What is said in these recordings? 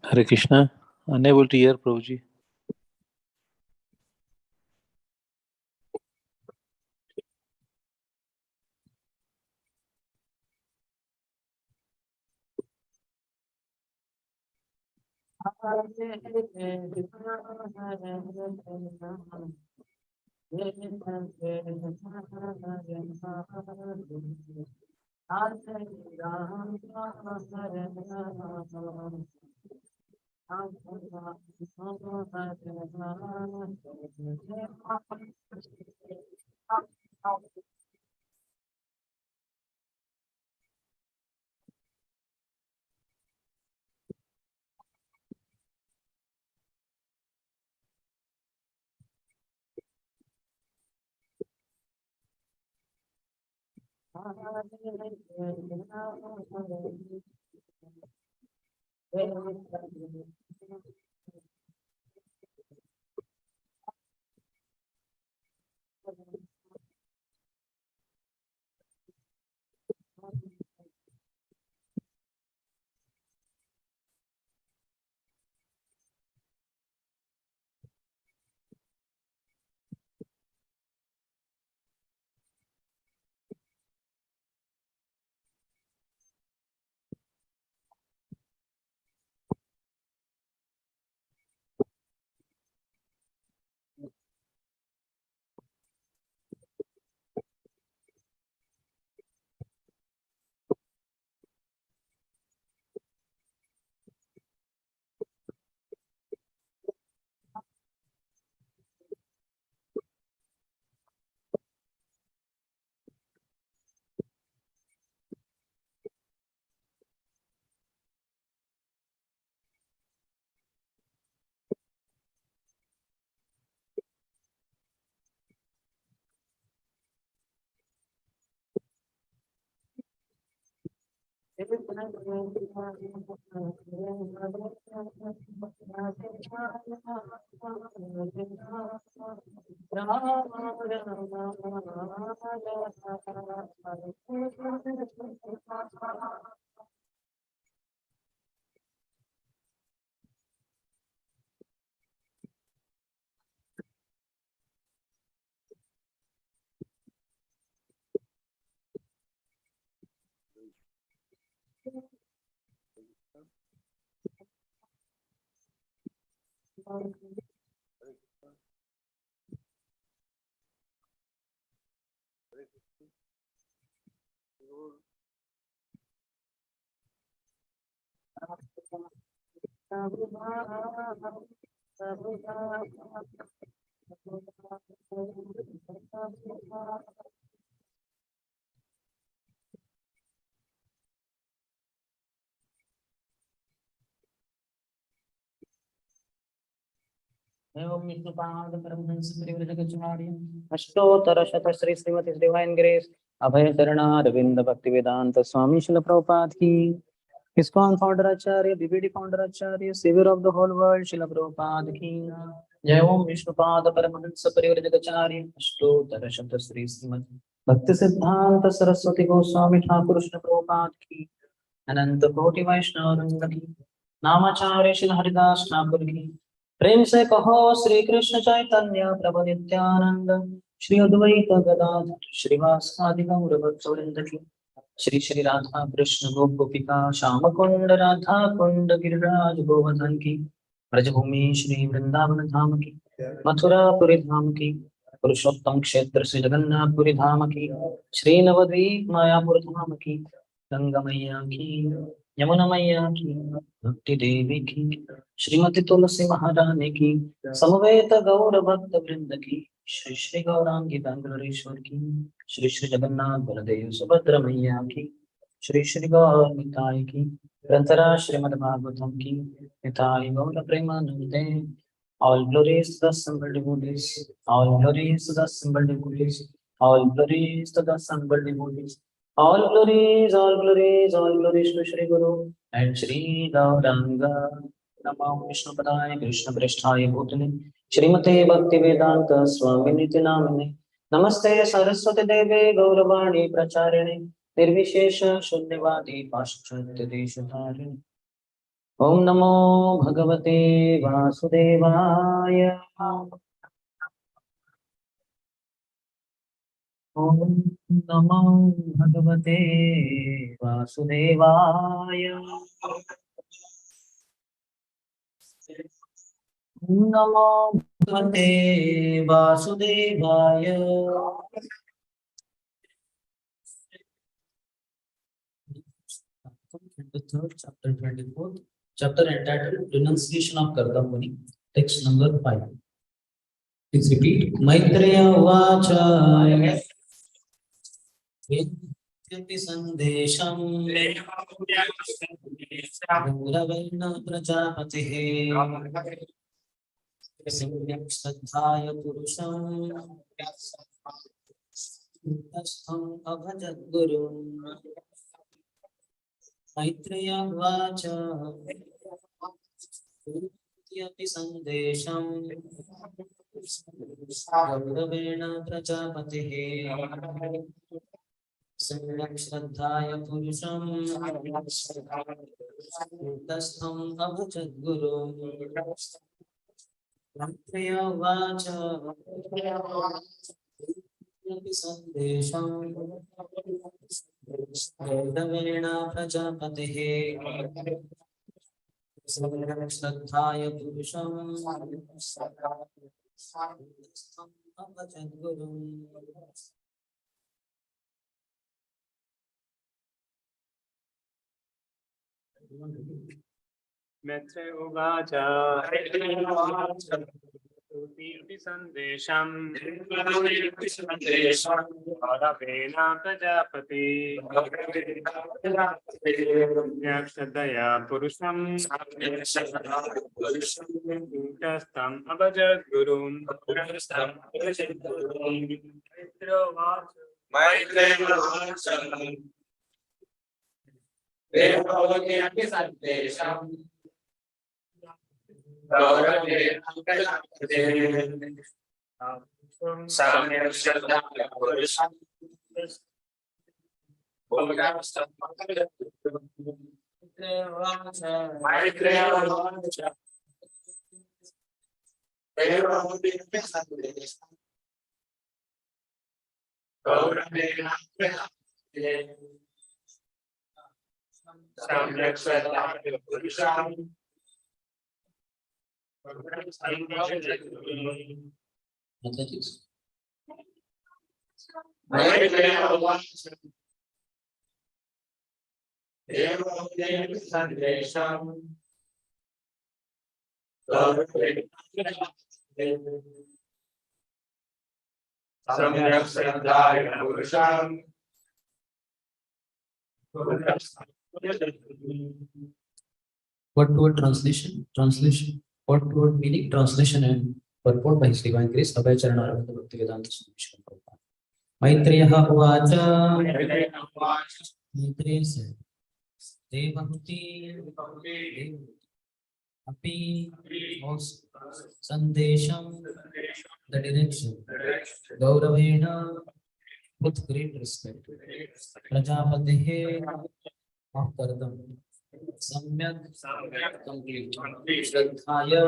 Hare Krishna. Unable to hear, Prabhuji. Ashtottara Shata Sri Srimati Divine Grace अभय चरणारविंद भक्ति वेदांत स्वामी शिल प्रभुपाद की। ISKCON founder Acharya, BBD founder Acharya, savior of the whole world, Srila Prabhupada ki जय। ओम विष्णुपाद परमहंस परिव्रजकाचार्य अष्टोत्तर शब्द श्री श्रीमद् भक्ति सिद्धांत सरस्वती गोस्वामी ठाकुर श्री प्रभुपाद की अनंत कोटि वैष्णव वृंद की नामाचार्य श्री हरिदास ठाकुर की प्रेम से कहो श्री कृष्ण चैतन्य प्रभु नित्यानंद श्री अद्वैत गदाधर श्रीवासादि गौर भक्तवृंद की श्री श्री राधा कृष्ण गोपिका श्याम कुंड राधा कुंड गिरिराज गोवर्धन की ब्रजभूमि श्री वृंदावन धाम की मथुरापुरी धाम की पुरुषोत्तम क्षेत्र श्री जगन्नाथपुरी धाम की श्री नवद्वीप मायापुर धाम की गंगा मैया की यमुना मैया की भक्ति देवी की श्रीमती तुलसी महारानी की समवेत गौर भक्त वृंद की श्री श्री गौरांगी दांगरेश्वर की श्री श्री जगन्नाथ बलदेव सुभद्रा मैया की श्री श्री गौर निताय की ग्रंथरा श्रीमद् भागवतम की निताय गौर प्रेमानंदे। All glories to the assembled devotees, all glories to the assembled devotees, all glories to the assembled devotees, all glories, all glories, all glories to Shri Guru and Shri Gauranga. Namo Vishnu Padaya Krishna Prishthaya Bhutale Shrimate Bhakti Vedanta Swami Niti Namane Namaste Saraswati Deve Gauravani Pracharine Nirvishesha Shunyavadi Paschatya Deshatharine। ओम नमो भगवते वासुदेवाय। ओम नमो भगवते वासुदेवाय। ओम नमो भगवते वासुदेवाय। The third chapter, 24th chapter, entitled Renunciation of Kardamuni, text number 5. Please repeat. Maitreya Vacha Yadyapi Sandesham Gauravena Prajapatihe Samyak Shraddhaya Purusham Tastham Abhajat Gurum। Maitreya Vacha Yadyapi Sandesham Gauravena Prajapatihe Samyak Shraddhaya Purusham Tastham Abhajat Gurum। Maitreya Vacha Yadyapi Sandesham Gauravena Prajapatihe Samyak Shraddhaya Purusham Tastham Abhajat Gurum। Maitreya Uvacha Yadyapi Sandesham Gauravena Prajapati Yakshadaya Purusham Tastam Abhajat Gurum। Maitreya Yadyapi Sandesham Gauravena Prajapatihe Samyak Shraddhaya Purusham Tastham Abhajat Gurum। Maitreya Vacha Yadyapi Sandesham Gauravena Prajapatihe Samyak Shraddhaya Purusham Mathematics. Maitreya Vacha Yadyapi Sandesham Gauravena Prajapatihe Samyak Shraddhaya Purusham Word to word translation, word to word meaning, translation and purport by His Divine Grace, Abhay Charanaravinda Bhakti Vedanta Swami Srila Prabhupada. Maitreya uvacha. Maitreya said, Devahuti api also Sandesham, the direction, Gauravena, with great respect, Prajapatihe of Kardam, Samyak, complete, Shraddhaya,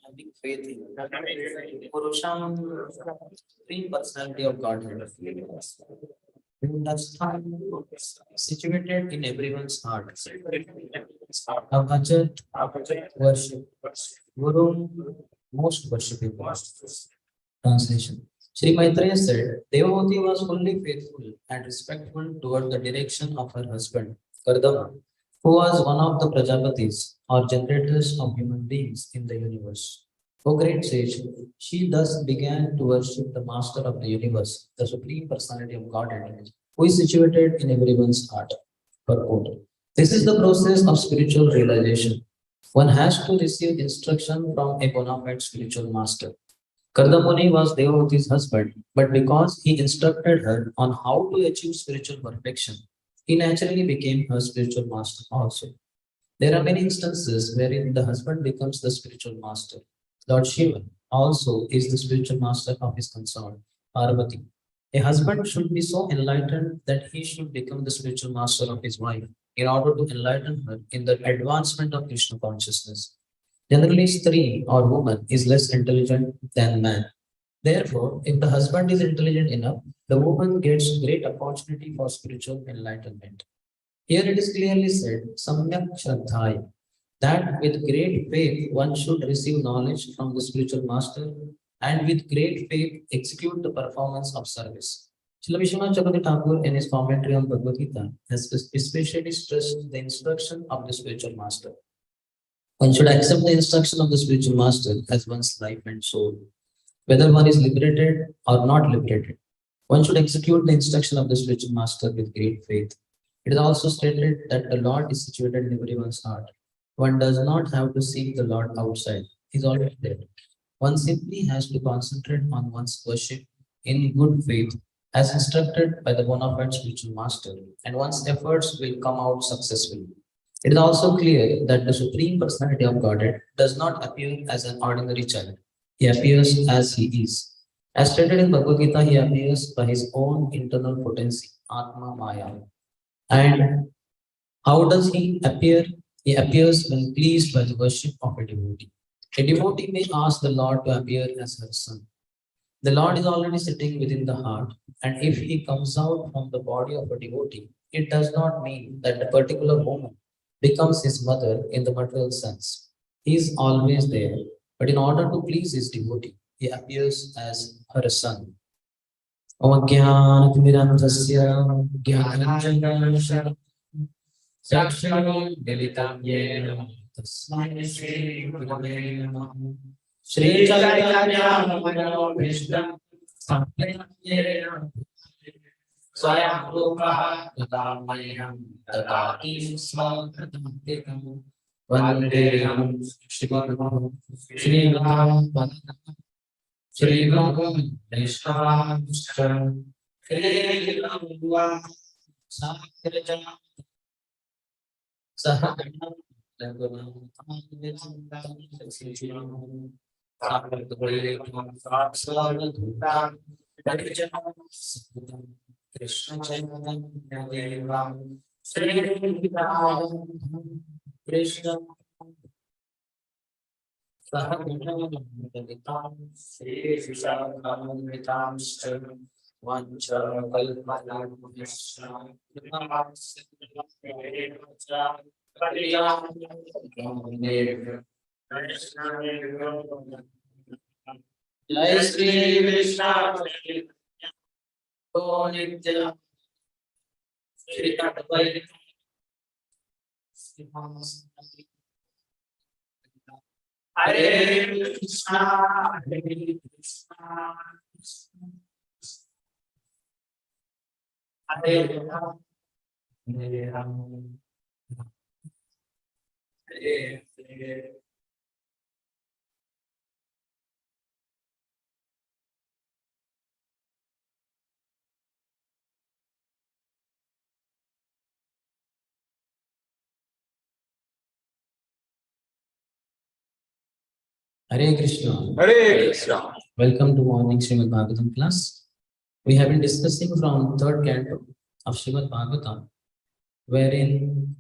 having faith in Purusham, supreme personality of Godhead, Gundasthan, situated in everyone's heart, Abhajat, worship, Guru, most worshipable. Translation. Sri Maitreya said, Devavati was fully faithful and respectful toward the direction of her husband, Kardama, who was one of the Prajapatis or generators of human beings in the universe. O great sage, she thus began to worship the master of the universe, the supreme personality of Godhead, who is situated in everyone's heart. Purport. This is the process of spiritual realization. One has to receive instruction from a bona fide spiritual master. Kardamuni was Devavati's husband, but because he instructed her on how to achieve spiritual perfection, he naturally became her spiritual master also. There are many instances wherein the husband becomes the spiritual master. Lord Shiva also is the spiritual master of his consort, Parvati. A husband should be so enlightened that he should become the spiritual master of his wife in order to enlighten her in the advancement of Krishna consciousness. Generally, Stree or woman is less intelligent than man. Therefore, if the husband is intelligent enough, the woman gets great opportunity for spiritual enlightenment. Here it is clearly said, Samyak Shraddhaya, that with great faith one should receive knowledge from the spiritual master and with great faith execute the performance of service. Srila Vishwanath Chakravarti Thakur in his commentary on Bhagavad Gita has especially stressed the instruction of the spiritual master. One should accept the instruction of the spiritual master as one's life and soul, whether one is liberated or not liberated. One should execute the instruction of the spiritual master with great faith. It is also stated that the Lord is situated in everyone's heart. One does not have to seek the Lord outside, He is already there. One simply has to concentrate on one's worship in good faith as instructed by the bona fide spiritual master, and one's efforts will come out successfully. It is also clear that the Supreme Personality of Godhead does not appear as an ordinary child. He appears as He is. As stated in Bhagavad Gita, He appears by His own internal potency, Atma Maya. And how does He appear? He appears when pleased by the worship of a devotee. A devotee may ask the Lord to appear as her son. The Lord is already sitting within the heart, and if He comes out from the body of a devotee, it does not mean that the particular woman becomes his mother in the material sense. He is always there, but in order to please his devotee, He appears as her son. Omagyanatmirandasya Gyananjanasya Saksharam Militam Yena Tasmai Shri Gurave Namaha Shri Chaitanya Manavishtam Samyam Yena Swayam Rupa Tadamayam Tadati Smakritam Vandeham Shri Guru Shri Ram Shri Guru Nishtam Shri Ram Sakrajam Sahagam Lagunam Sishim Sakrajam Saksaladutam Parijanam Siddham Krishna Chaitanya Devam Shri Ram Krishna Sahagam Shri Vishakam Vancha Kalpana Vishna Jai Shri Krishna Nitya Shri Tattvai Hare Krishna Hare Krishna Hare Ram Hare Ram Hare Hare Hare Krishna. Hare Krishna. Welcome to morning Srimad Bhagavatam class. We have been discussing from third canto of Srimad Bhagavatam, wherein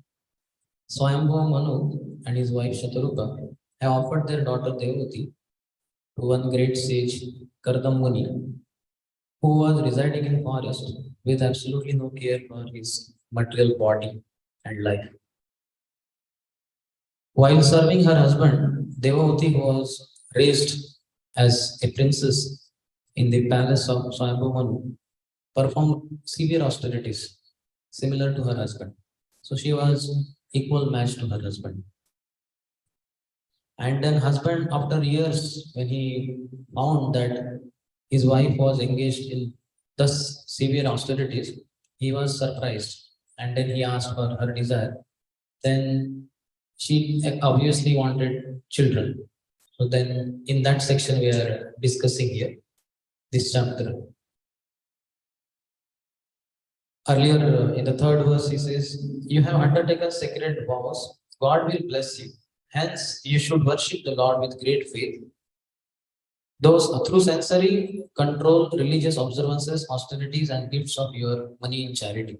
Swayambhava Manu and his wife Shatarupa have offered their daughter Devavati to one great sage, Kardam Muni, who was residing in forest with absolutely no care for his material body and life. While serving her husband, Devavati was raised as a princess in the palace of Swayambhava Manu, performed severe austerities similar to her husband. So she was equal match to her husband. And then husband, after years, when he found that his wife was engaged in thus severe austerities, he was surprised. And then he asked for her desire. Then she obviously wanted children. So then in that section we are discussing here, this chapter. Earlier in the third verse, he says, you have undertaken sacred vows. God will bless you. Hence, you should worship the Lord with great faith. Those through sensory control, religious observances, austerities, and gifts of your money in charity.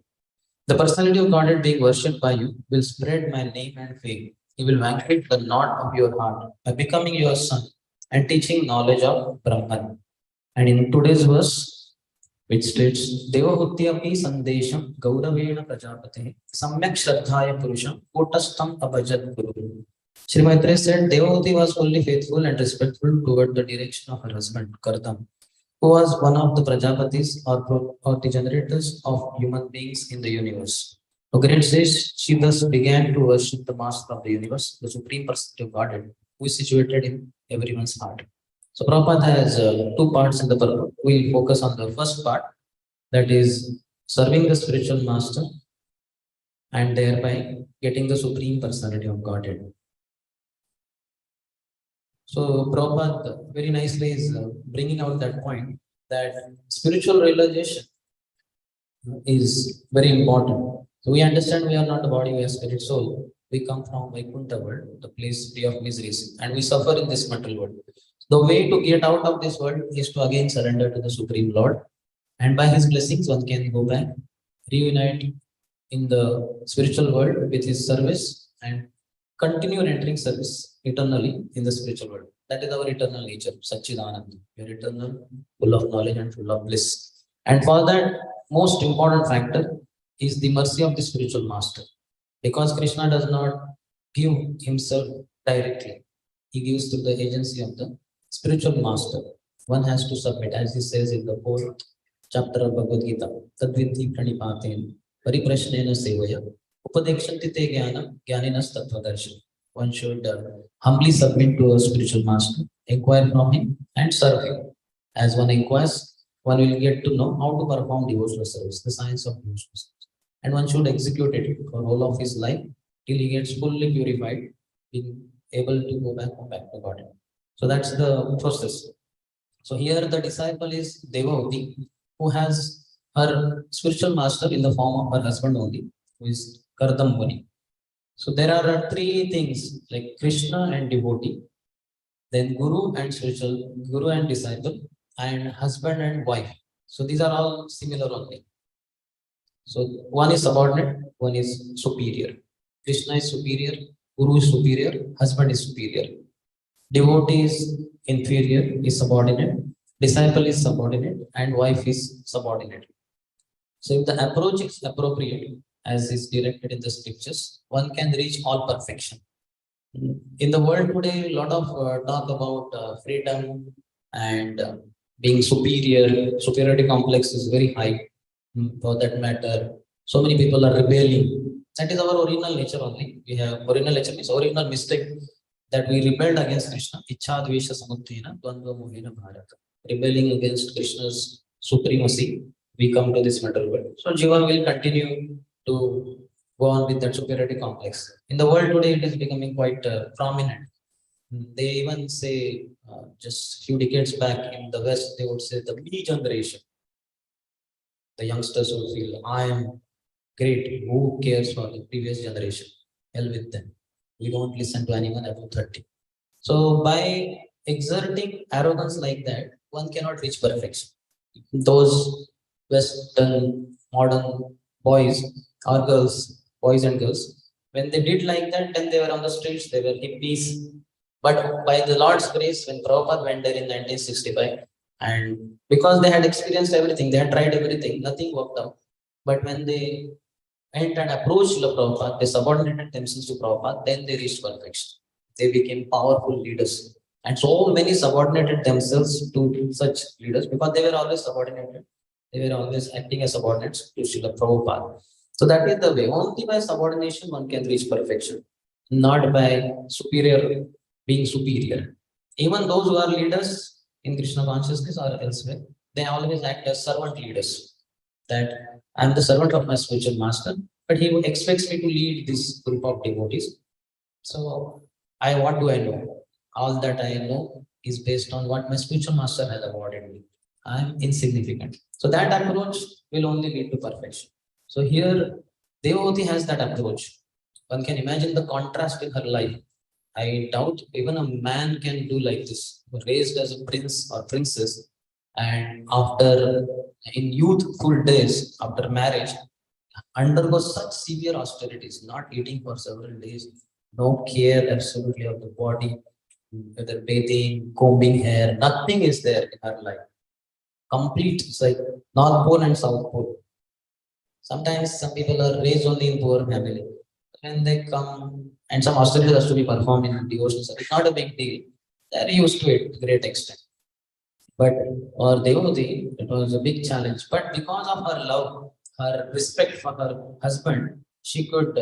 The personality of Godhead being worshipped by you will spread my name and fame. He will vanquish the knot of your heart by becoming your son and teaching knowledge of Brahman. And in today's verse, which states, Devahutyapi Sandesham Gauravena Prajapate Samyak Shraddhaya Purusham Kotastam Abhajat Guru. Sri Maitreya said Devavati was fully faithful and respectful toward the direction of her husband, Kardam, who was one of the Prajapatis or the generators of human beings in the universe. For great sage, she thus began to worship the master of the universe, the supreme personality of Godhead, who is situated in everyone's heart. So Prabhupada has two parts in the purport. We'll focus on the first part, that is serving the spiritual master and thereby getting the supreme personality of Godhead. So Prabhupada very nicely is bringing out that point that spiritual realization is very important. So we understand we are not a body, we are spirit soul. We come from Vaikuntha world, the place free of miseries, and we suffer in this material world. The way to get out of this world is to again surrender to the Supreme Lord, and by His blessings, one can go back, reunite in the spiritual world with His service, and continue entering service eternally in the spiritual world. That is our eternal nature, Satchidananda. We are eternal, full of knowledge and full of bliss. And for that, most important factor is the mercy of the spiritual master. Because Krishna does not give himself directly. He gives through the agency of the spiritual master. One has to submit, as he says in the fourth chapter of Bhagavad Gita, Tadvidhi Pranipaten, Pariprashnena Sevaya, Upadekshanti Te Jnanam, Jnaninas Tattvadarshana. One should humbly submit to a spiritual master, inquire from him, and serve him. As one inquires, one will get to know how to perform devotional service, the science of devotional service. And one should execute it for whole of his life till he gets fully purified, being able to go back to God. So that's the process. So here the disciple is Devavati, who has her spiritual master in the form of her husband only, who is Kardam Muni. So there are three things like Krishna and devotee, then Guru and spiritual, Guru and disciple, and husband and wife. So these are all similar only. So one is subordinate, one is superior. Krishna is superior, Guru is superior, husband is superior. Devotee is inferior, is subordinate, disciple is subordinate, and wife is subordinate. So if the approach is appropriate, as is directed in the scriptures, one can reach all perfection. In the world today, a lot of talk about freedom and being superior. Superiority complex is very high. For that matter, so many people are rebelling. That is our original nature only. We have original nature means original mistake that we rebelled against Krishna. Ichha dvesha samuddhena dvandva mohena bharata. Rebelling against Krishna's supremacy, we come to this material world. So Jiva will continue to go on with that superiority complex. In the world today, it is becoming quite prominent. They even say, just a few decades back in the West, they would say the me generation. The youngsters would feel, I am great. Who cares for the previous generation? Hell with them. We don't listen to anyone above 30. So by exerting arrogance like that, one cannot reach perfection. Those Western modern boys or girls, boys and girls, when they did like that, then they were on the streets, they were hippies. But by the Lord's grace, when Prabhupada went there in 1965, and because they had experienced everything, they had tried everything, nothing worked out. But when they went and approached Srila Prabhupada, they subordinated themselves to Prabhupada, then they reached perfection. They became powerful leaders. And so many subordinated themselves to such leaders because they were always subordinated. They were always acting as subordinates to Srila Prabhupada. So that is the way. Only by subordination one can reach perfection, not by being superior. Even those who are leaders in Krishna consciousness or elsewhere, they always act as servant leaders. That I'm the servant of my spiritual master, but he expects me to lead this group of devotees. So what do I know? All that I know is based on what my spiritual master has awarded me. I'm insignificant. So that approach will only lead to perfection. So here, Devavati has that approach. One can imagine the contrast in her life. I doubt even a man can do like this. Raised as a prince or princess, and after in youthful days, after marriage, undergo such severe austerities, not eating for several days, no care absolutely of the body, whether bathing, combing hair, nothing is there in her life. Complete, it's like North Pole and South Pole. Sometimes some people are raised only in poor family. When they come, and some austerities has to be performed in devotional service, not a big deal. They're used to it to great extent. But or Devoti, it was a big challenge. But because of her love, her respect for her husband, she could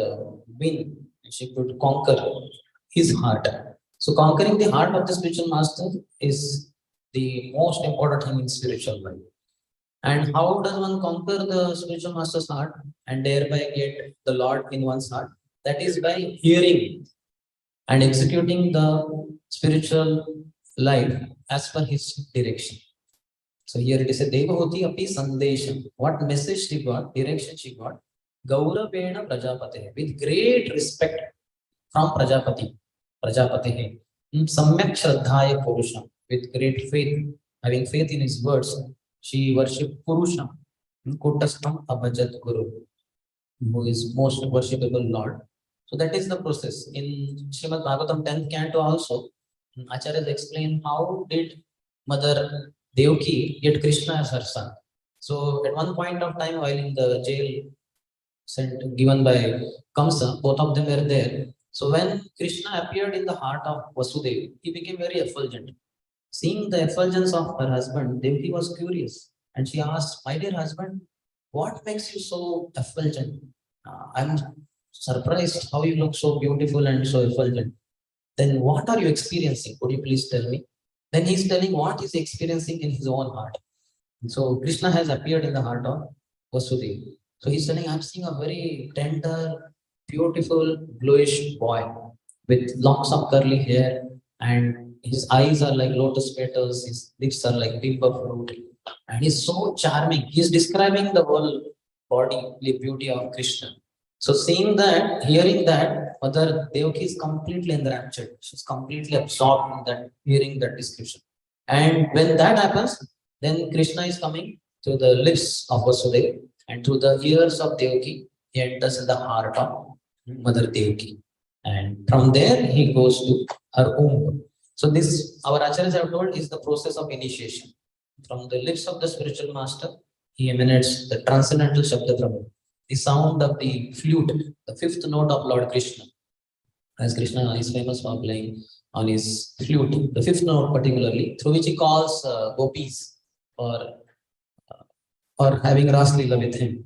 win, she could conquer his heart. So conquering the heart of the spiritual master is the most important thing in spiritual life. And how does one conquer the spiritual master's heart and thereby get the Lord in one's heart? That is by hearing and executing the spiritual life as per his direction. So here it is a Devavati api Sandesham. What message she got, direction she got? Gauravena Prajapate, with great respect from Prajapati, Samyak Shraddhaya Purusham, with great faith, having faith in his words, she worshipped Purusham, Kutastam Abhajat Guru, who is most worshipable Lord. So that is the process. In Srimad Bhagavatam 10th canto also, Acharyas explain how did Mother Devaki get Krishna as her son. So at one point of time, while in the jail given by Kamsa, both of them were there. So when Krishna appeared in the heart of Vasudeva, he became very effulgent. Seeing the effulgence of her husband, Devaki was curious and she asked, "My dear husband, what makes you so effulgent? I'm surprised how you look so beautiful and so effulgent. Then what are you experiencing? Could you please tell me?" Then he's telling what he's experiencing in his own heart. So Krishna has appeared in the heart of Vasudeva. So he's telling, I'm seeing a very tender, beautiful, bluish boy with locks of curly hair, and his eyes are like lotus petals, his lips are like bimba fruit, and he's so charming. He's describing the whole bodily beauty of Krishna. So seeing that, hearing that, Mother Devaki is completely enraptured. She's completely absorbed in that, hearing that description. And when that happens, then Krishna is coming to the lips of Vasudeva, and through the ears of Devaki, he enters in the heart of Mother Devaki. And from there, he goes to her womb. So this, our acharyas have told, is the process of initiation. From the lips of the spiritual master, he emanates the transcendental Shabda Brahma, the sound of the flute, the fifth note of Lord Krishna. As Krishna is famous for playing on his flute, the fifth note particularly, through which he calls gopis or having Ras Leela with him.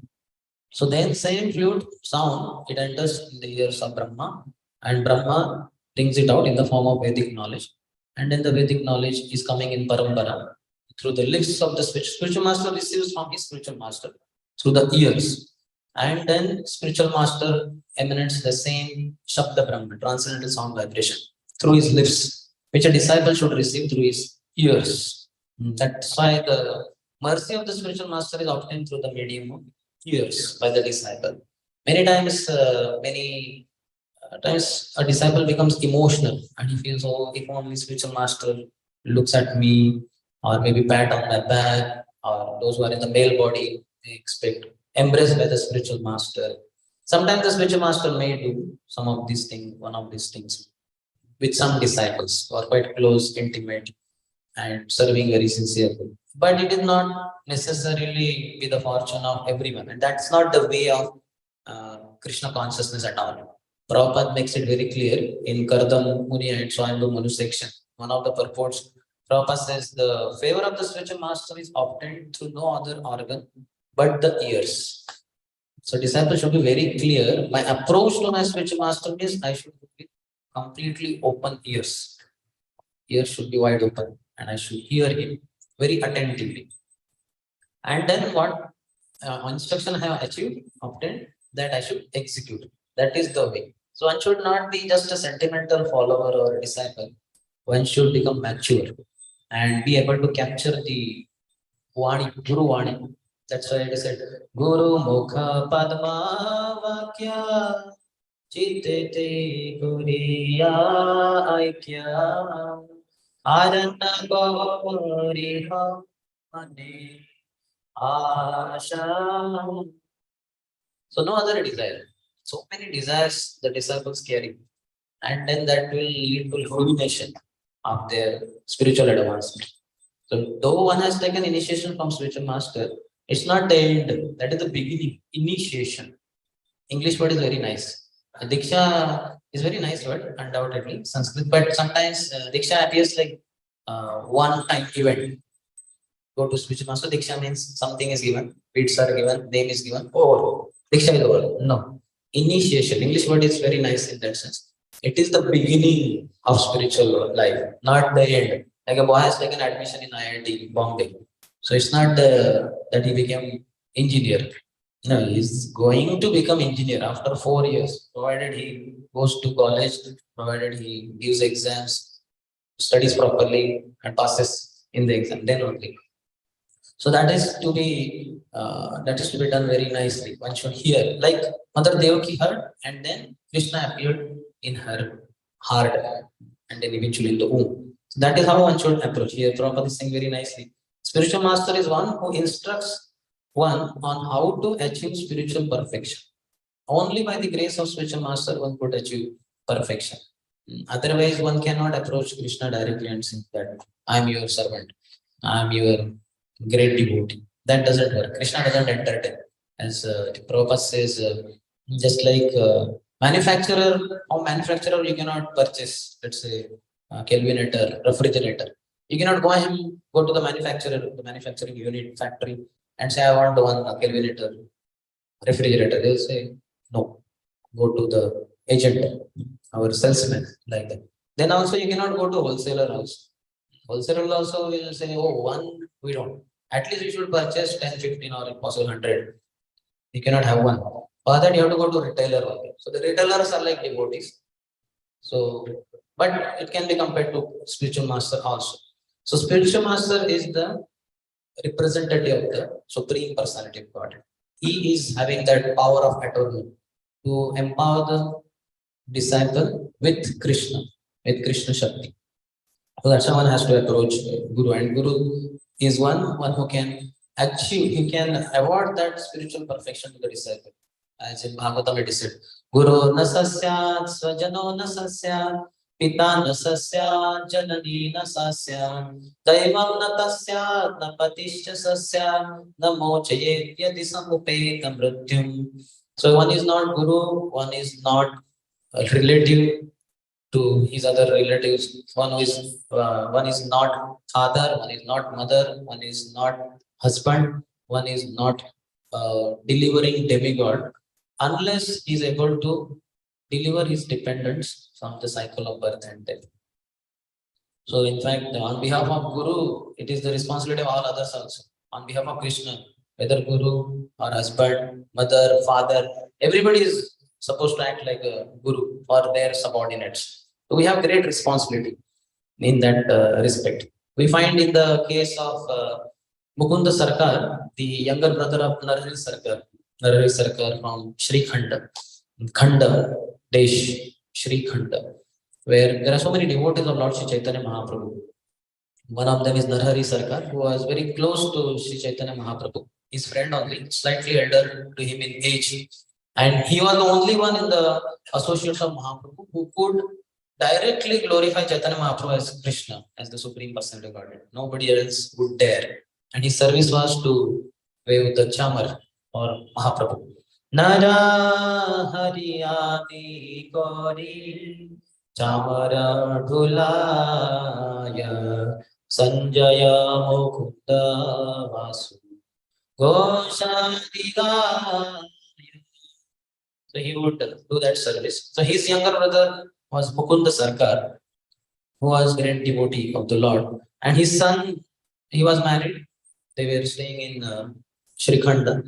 So then same flute sound, it enters in the ears of Brahma, and Brahma brings it out in the form of Vedic knowledge. And then the Vedic knowledge is coming in Parampara. Through the lips of the spiritual master receives from his spiritual master, through the ears. And then spiritual master emanates the same Shabda Brahma, transcendental sound vibration, through his lips, which a disciple should receive through his ears. That's why the mercy of the spiritual master is obtained through the medium of ears by the disciple. Many times a disciple becomes emotional and he feels, oh, if only spiritual master looks at me, or maybe pat on my back, or those who are in the male body, they expect embraced by the spiritual master. Sometimes the spiritual master may do some of these things, one of these things, with some disciples who are quite close, intimate, and serving very sincerely. But it is not necessarily be the fortune of everyone, and that's not the way of Krishna consciousness at all. Prabhupada makes it very clear in Kardam Muni and Swayambhu Manu section. One of the purports, Prabhupada says the favor of the spiritual master is obtained through no other organ but the ears. So disciples should be very clear. My approach to my spiritual master is I should be completely open ears. Ears should be wide open, and I should hear him very attentively. And then what instruction I have achieved, obtained, that I should execute. That is the way. So one should not be just a sentimental follower or a disciple. One should become mature and be able to capture the Vani, Guru Vani. That's why it is said, Guru Mukha Padma Vakya Chitete Guriya Aikya Arana Gauriha Mane Asha. So no other desire. So many desires the disciples carry, and then that will lead to ruination of their spiritual advancement. So though one has taken initiation from spiritual master, it's not the end. That is the beginning. Initiation. English word is very nice. Diksha is very nice word, undoubtedly Sanskrit, but sometimes Diksha appears like one-time event. Go to spiritual master, Diksha means something is given, beads are given, name is given, over. Diksha is over. No. Initiation. English word is very nice in that sense. It is the beginning of spiritual life, not the end. Like a boy has taken admission in IIT Bombay. So it's not that he became engineer. No, he's going to become engineer after 4 years, provided he goes to college, provided he gives exams, studies properly, and passes in the exam. Then only. So that is to be done very nicely. One should hear, like Mother Devaki heard, and then Krishna appeared in her heart, and then eventually in the womb. So that is how one should approach. Here, Prabhupada is saying very nicely. Spiritual master is one who instructs one on how to achieve spiritual perfection. Only by the grace of spiritual master one could achieve perfection. Otherwise, one cannot approach Krishna directly and say that I am your servant, I am your great devotee. That doesn't work. Krishna doesn't entertain. As Prabhupada says, just like manufacturer you cannot purchase, let's say, Kelvinator, refrigerator. You cannot go to the manufacturing unit, factory, and say, I want one Kelvinator refrigerator. They'll say, no, go to the agent, our salesman, like that. Then also you cannot go to wholesaler also. Wholesaler also will say, oh, one we don't. At least you should purchase 10, 15 or if possible 100. You cannot have one. For that you have to go to retailer only. So the retailers are like devotees. So, but it can be compared to spiritual master also. So spiritual master is the representative of the Supreme Personality of God. He is having that power of atonement to empower the disciple with Krishna Shakti. So that's how one has to approach Guru, and Guru is one who can achieve, he can award that spiritual perfection to the disciple. As in Bhagavatam it is said, Guru nasasyat svajano nasasyat pita nasasyat janani nasasyat daivam natasyat napatischa sasyat namo chayet yadi samupetam mrityum. So one is not Guru, one is not relative to his other relatives. One is not father, one is not mother, one is not husband, one is not delivering demigod, unless he is able to deliver his dependents from the cycle of birth and death. So in fact, on behalf of Guru, it is the responsibility of all others also. On behalf of Krishna, whether Guru or husband, mother, father, everybody is supposed to act like a Guru for their subordinates. So we have great responsibility in that respect. We find in the case of Mukunda Sarkar, the younger brother of Narahari Sarkar from Sri Khanda Desh, Sri Khanda, where there are so many devotees of Lord Sri Chaitanya Mahaprabhu. One of them is Narhari Sarkar, who was very close to Sri Chaitanya Mahaprabhu. His friend only, slightly elder to him in age. And he was the only one in the associates of Mahaprabhu who could directly glorify Chaitanya Mahaprabhu as Krishna, as the Supreme Personality of Godhead. Nobody else would dare. And his service was to wave the chamar or Mahaprabhu. Nara Hariyadi Gauri Chamara Dhulaya Sanjaya Mukunda Vasu Gosharidaya. So he would do that service. So his younger brother was Mukunda Sarkar, who was great devotee of the Lord. And his son, he was married. They were staying in Shrikhanda.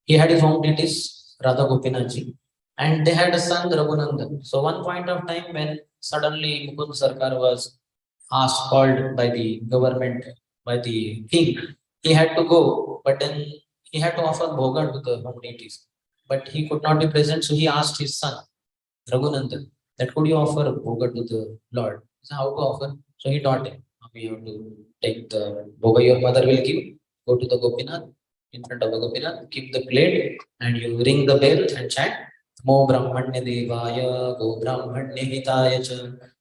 He had his own deities, Radha Gopinathji, and they had a son, Raghunandan. So one point of time when suddenly Mukund Sarkar was asked, called by the government, by the king, he had to go, but then he had to offer bhoga to the home deities. But he could not be present, so he asked his son, Raghunandan, that could you offer bhoga to the Lord? So how to offer? So he taught him. You have to take the bhoga your mother will give, go to the Gopinath, in front of the Gopinath, keep the plate, and you ring the bell and chant Mo Brahmanya Devaya, Go Brahmanya Hitaya Cha,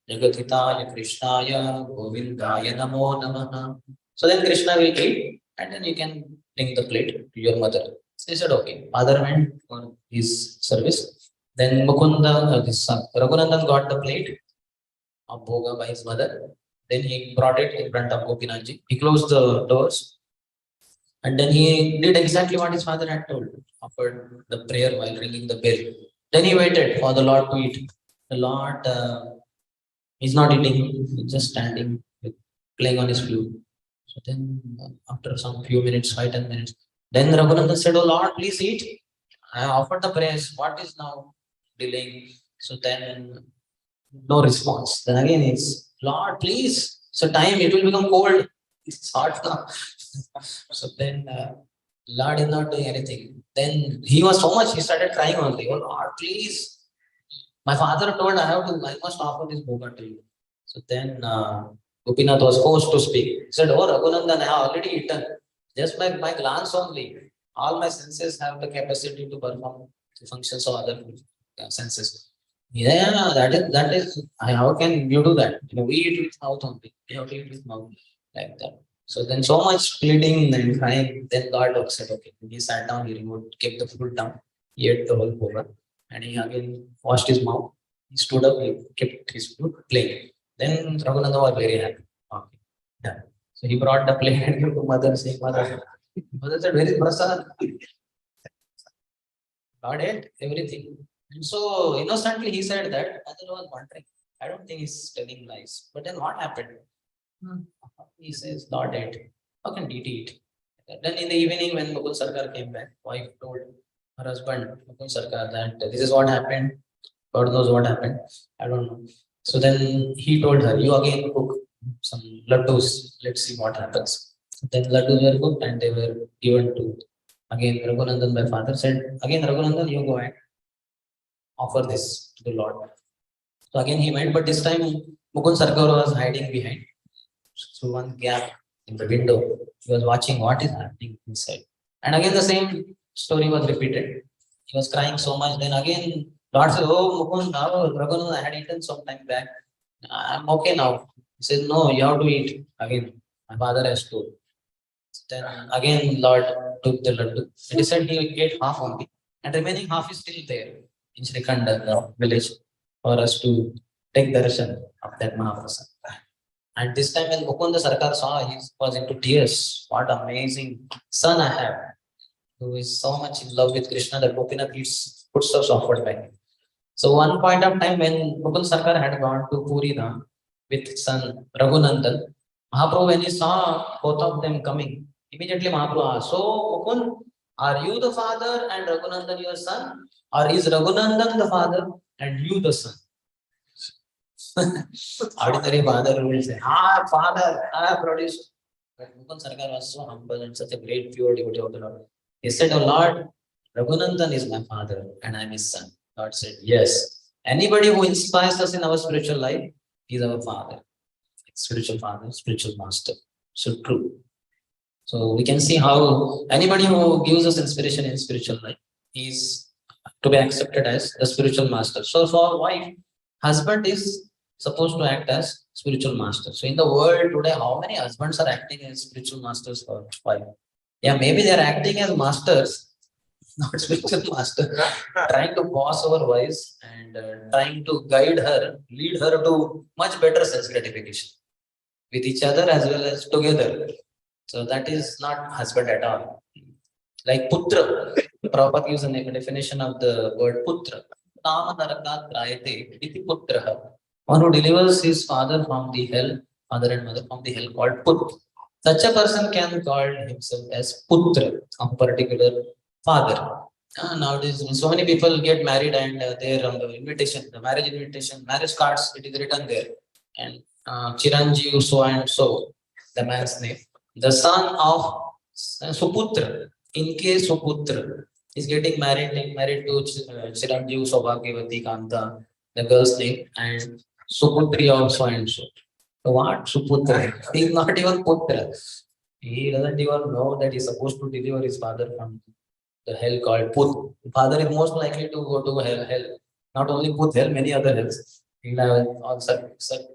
Jagatitaya Krishnaya, Govindaya Namo Namaha. So then Krishna will eat, and then you can ring the plate to your mother. So he said, okay. Father went for his service. Then Mukunda, his son, Raghunandan got the plate of bhoga by his mother. Then he brought it in front of Gopinathji. He closed the doors and then he did exactly what his father had told, offered the prayer while ringing the bell. Then he waited for the Lord to eat. The Lord is not eating, he's just standing, playing on his flute. So then, after some few minutes, 5-10 minutes, then Raghunandan said, oh Lord, please eat. I offered the prayers. What is now delaying? So then, no response. Then again, it's Lord, please. So time it will become cold. It's hot now. So then, Lord is not doing anything. Then he was so much. He started crying only. Oh Lord, please. My father told I must offer this bhoga to you. So then Gopinath was forced to speak. He said, oh Raghunandan, I have already eaten. Just by my glance only. All my senses have the capacity to perform the functions of other senses. Yeah, that is how can you do that? We eat with mouth only. We have to eat with mouth like that. So then so much pleading and crying, then God said, okay. He sat down, he removed, kept the food down, he ate the whole bhoga, and he again washed his mouth. He stood up, he kept his food playing. Then Raghunandan was very happy. Okay. Yeah. So he brought the plate and gave to mother, saying, Mother, mother said, where is prasad? God ate everything. And so innocently he said that, mother was wondering, I don't think he's telling lies. But then what happened? He says, Lord ate. How can he eat? Then in the evening, when Mukul Sarkar came back, wife told her husband, Mukul Sarkar, that this is what happened. God knows what happened. I don't know. So then he told her, you again cook some laddus. Let's see what happens. Then laddus were cooked and they were given to again Raghunandan. My father said, again Raghunandan, you go and offer this to the Lord. So again he went, but this time Mukund Sarkar was hiding behind. Through one gap in the window, he was watching what is happening inside. And again the same story was repeated. He was crying so much. Then again Lord said, oh Mukund, now Raghunandan, I had eaten some time back. I'm okay now. He says, no, you have to eat again. My father has to. Then again Lord took the laddu. He said he ate half only. And remaining half is still there in Srikhanda, the village, for us to take darshan of that Mahaprasad. And this time when Mukunda Sarkar saw, he was into tears. What amazing son I have, who is so much in love with Krishna that Gopinath eats foodstuffs offered by him. So one point of time when Mukund Sarkar had gone to Puri Dham with his son Raghunandan, Mahaprabhu, when he saw both of them coming, immediately Mahaprabhu asked, so Mukund, are you the father and Raghunandan your son? Or is Raghunandan the father and you the son? Ordinary father will say, father, I have produced. But Mukund Sarkar was so humble and such a great pure devotee of the Lord. He said, oh Lord, Raghunandan is my father and I am his son. God said, yes. Anybody who inspires us in our spiritual life is our father. spiritual father, spiritual master. So true. So we can see how anybody who gives us inspiration in spiritual life is to be accepted as the spiritual master. So for wife, husband is supposed to act as spiritual master. So in the world today, how many husbands are acting as spiritual masters for wife? Yeah, maybe they are acting as masters, not spiritual master, trying to boss our wives and trying to guide her, lead her to much better sense gratification with each other as well as together. So that is not husband at all. Like putra, Prabhupada gives a definition of the word putra. Nama narakat rayate iti putraha. One who delivers his father from the hell, father and mother from the hell called put. Such a person can call himself as putra of a particular father. Nowadays, so many people get married and there on the invitation, the marriage invitation, marriage cards, it is written there. And Chiranjeev so and so, the man's name. The son of Suputra, in case Suputra is getting married to Chiranjeev Saubhagyavati Kanta, the girl's name, and Suputri of so and so. So what Suputra? He is not even Putra. He doesn't even know that he's supposed to deliver his father from the hell called Put. Father is most likely to go to hell. Not only Put hell, many other hells. He'll have all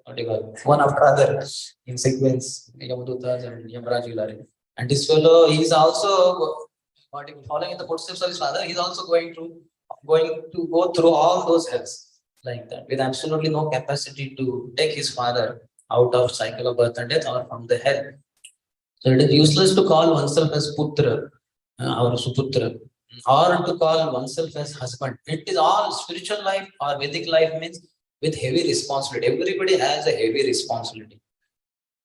what do you call, one after other in sequence, Yamadutas and Yamaraj. And this fellow, he's also following in the footsteps of his father, he's also going to go through all those hells like that, with absolutely no capacity to take his father out of cycle of birth and death or from the hell. So it is useless to call oneself as Putra or Suputra, or to call oneself as husband. It is all spiritual life or Vedic life means with heavy responsibility. Everybody has a heavy responsibility.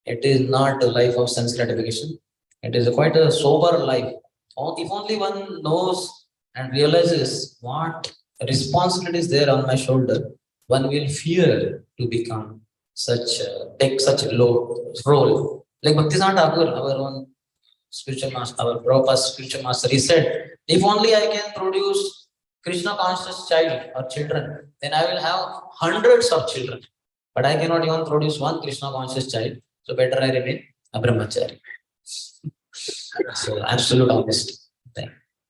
It is not a life of sense gratification. It is quite a sober life. If only one knows and realizes what responsibility is there on my shoulder, one will fear to become take such a low role. Like Bhaktisant Thakur, our own spiritual master, our Prabhupada's spiritual master, he said, if only I can produce Krishna conscious child or children, then I will have hundreds of children. But I cannot even produce one Krishna conscious child. So better I remain a brahmachari. So absolute honesty.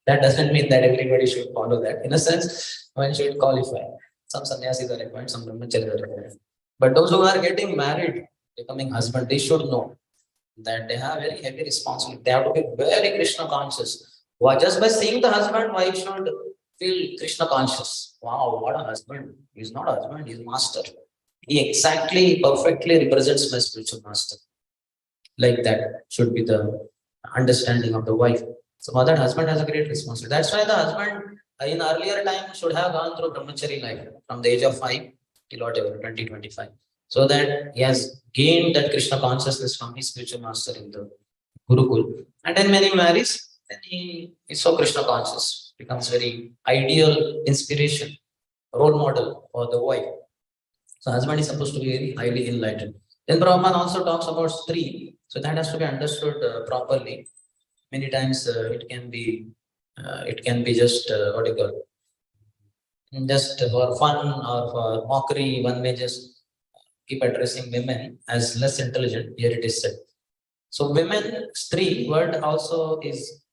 That doesn't mean that everybody should follow that. In a sense, one should qualify. Some sannyasis are required, some brahmacharis are required. But those who are getting married, becoming husband, they should know that they have very heavy responsibility. They have to be very Krishna conscious. Just by seeing the husband, wife should feel Krishna conscious. Wow, what a husband. He's not a husband, he's a master. He exactly, perfectly represents my spiritual master. Like that should be the understanding of the wife. So for that, husband has a great responsibility. That's why the husband in earlier time should have gone through brahmachari life from the age of 5 till whatever, 20, 25. So that he has gained that Krishna consciousness from his spiritual master in the Gurukul. And then when he marries, then he is so Krishna conscious, becomes very ideal inspiration, role model for the wife. So husband is supposed to be very highly enlightened. Then Brahman also talks about Stree. So that has to be understood properly. Many times it can be just what do you call, just for fun or for mockery. One may just keep addressing women as less intelligent. Here it is said. So women, Stree word also is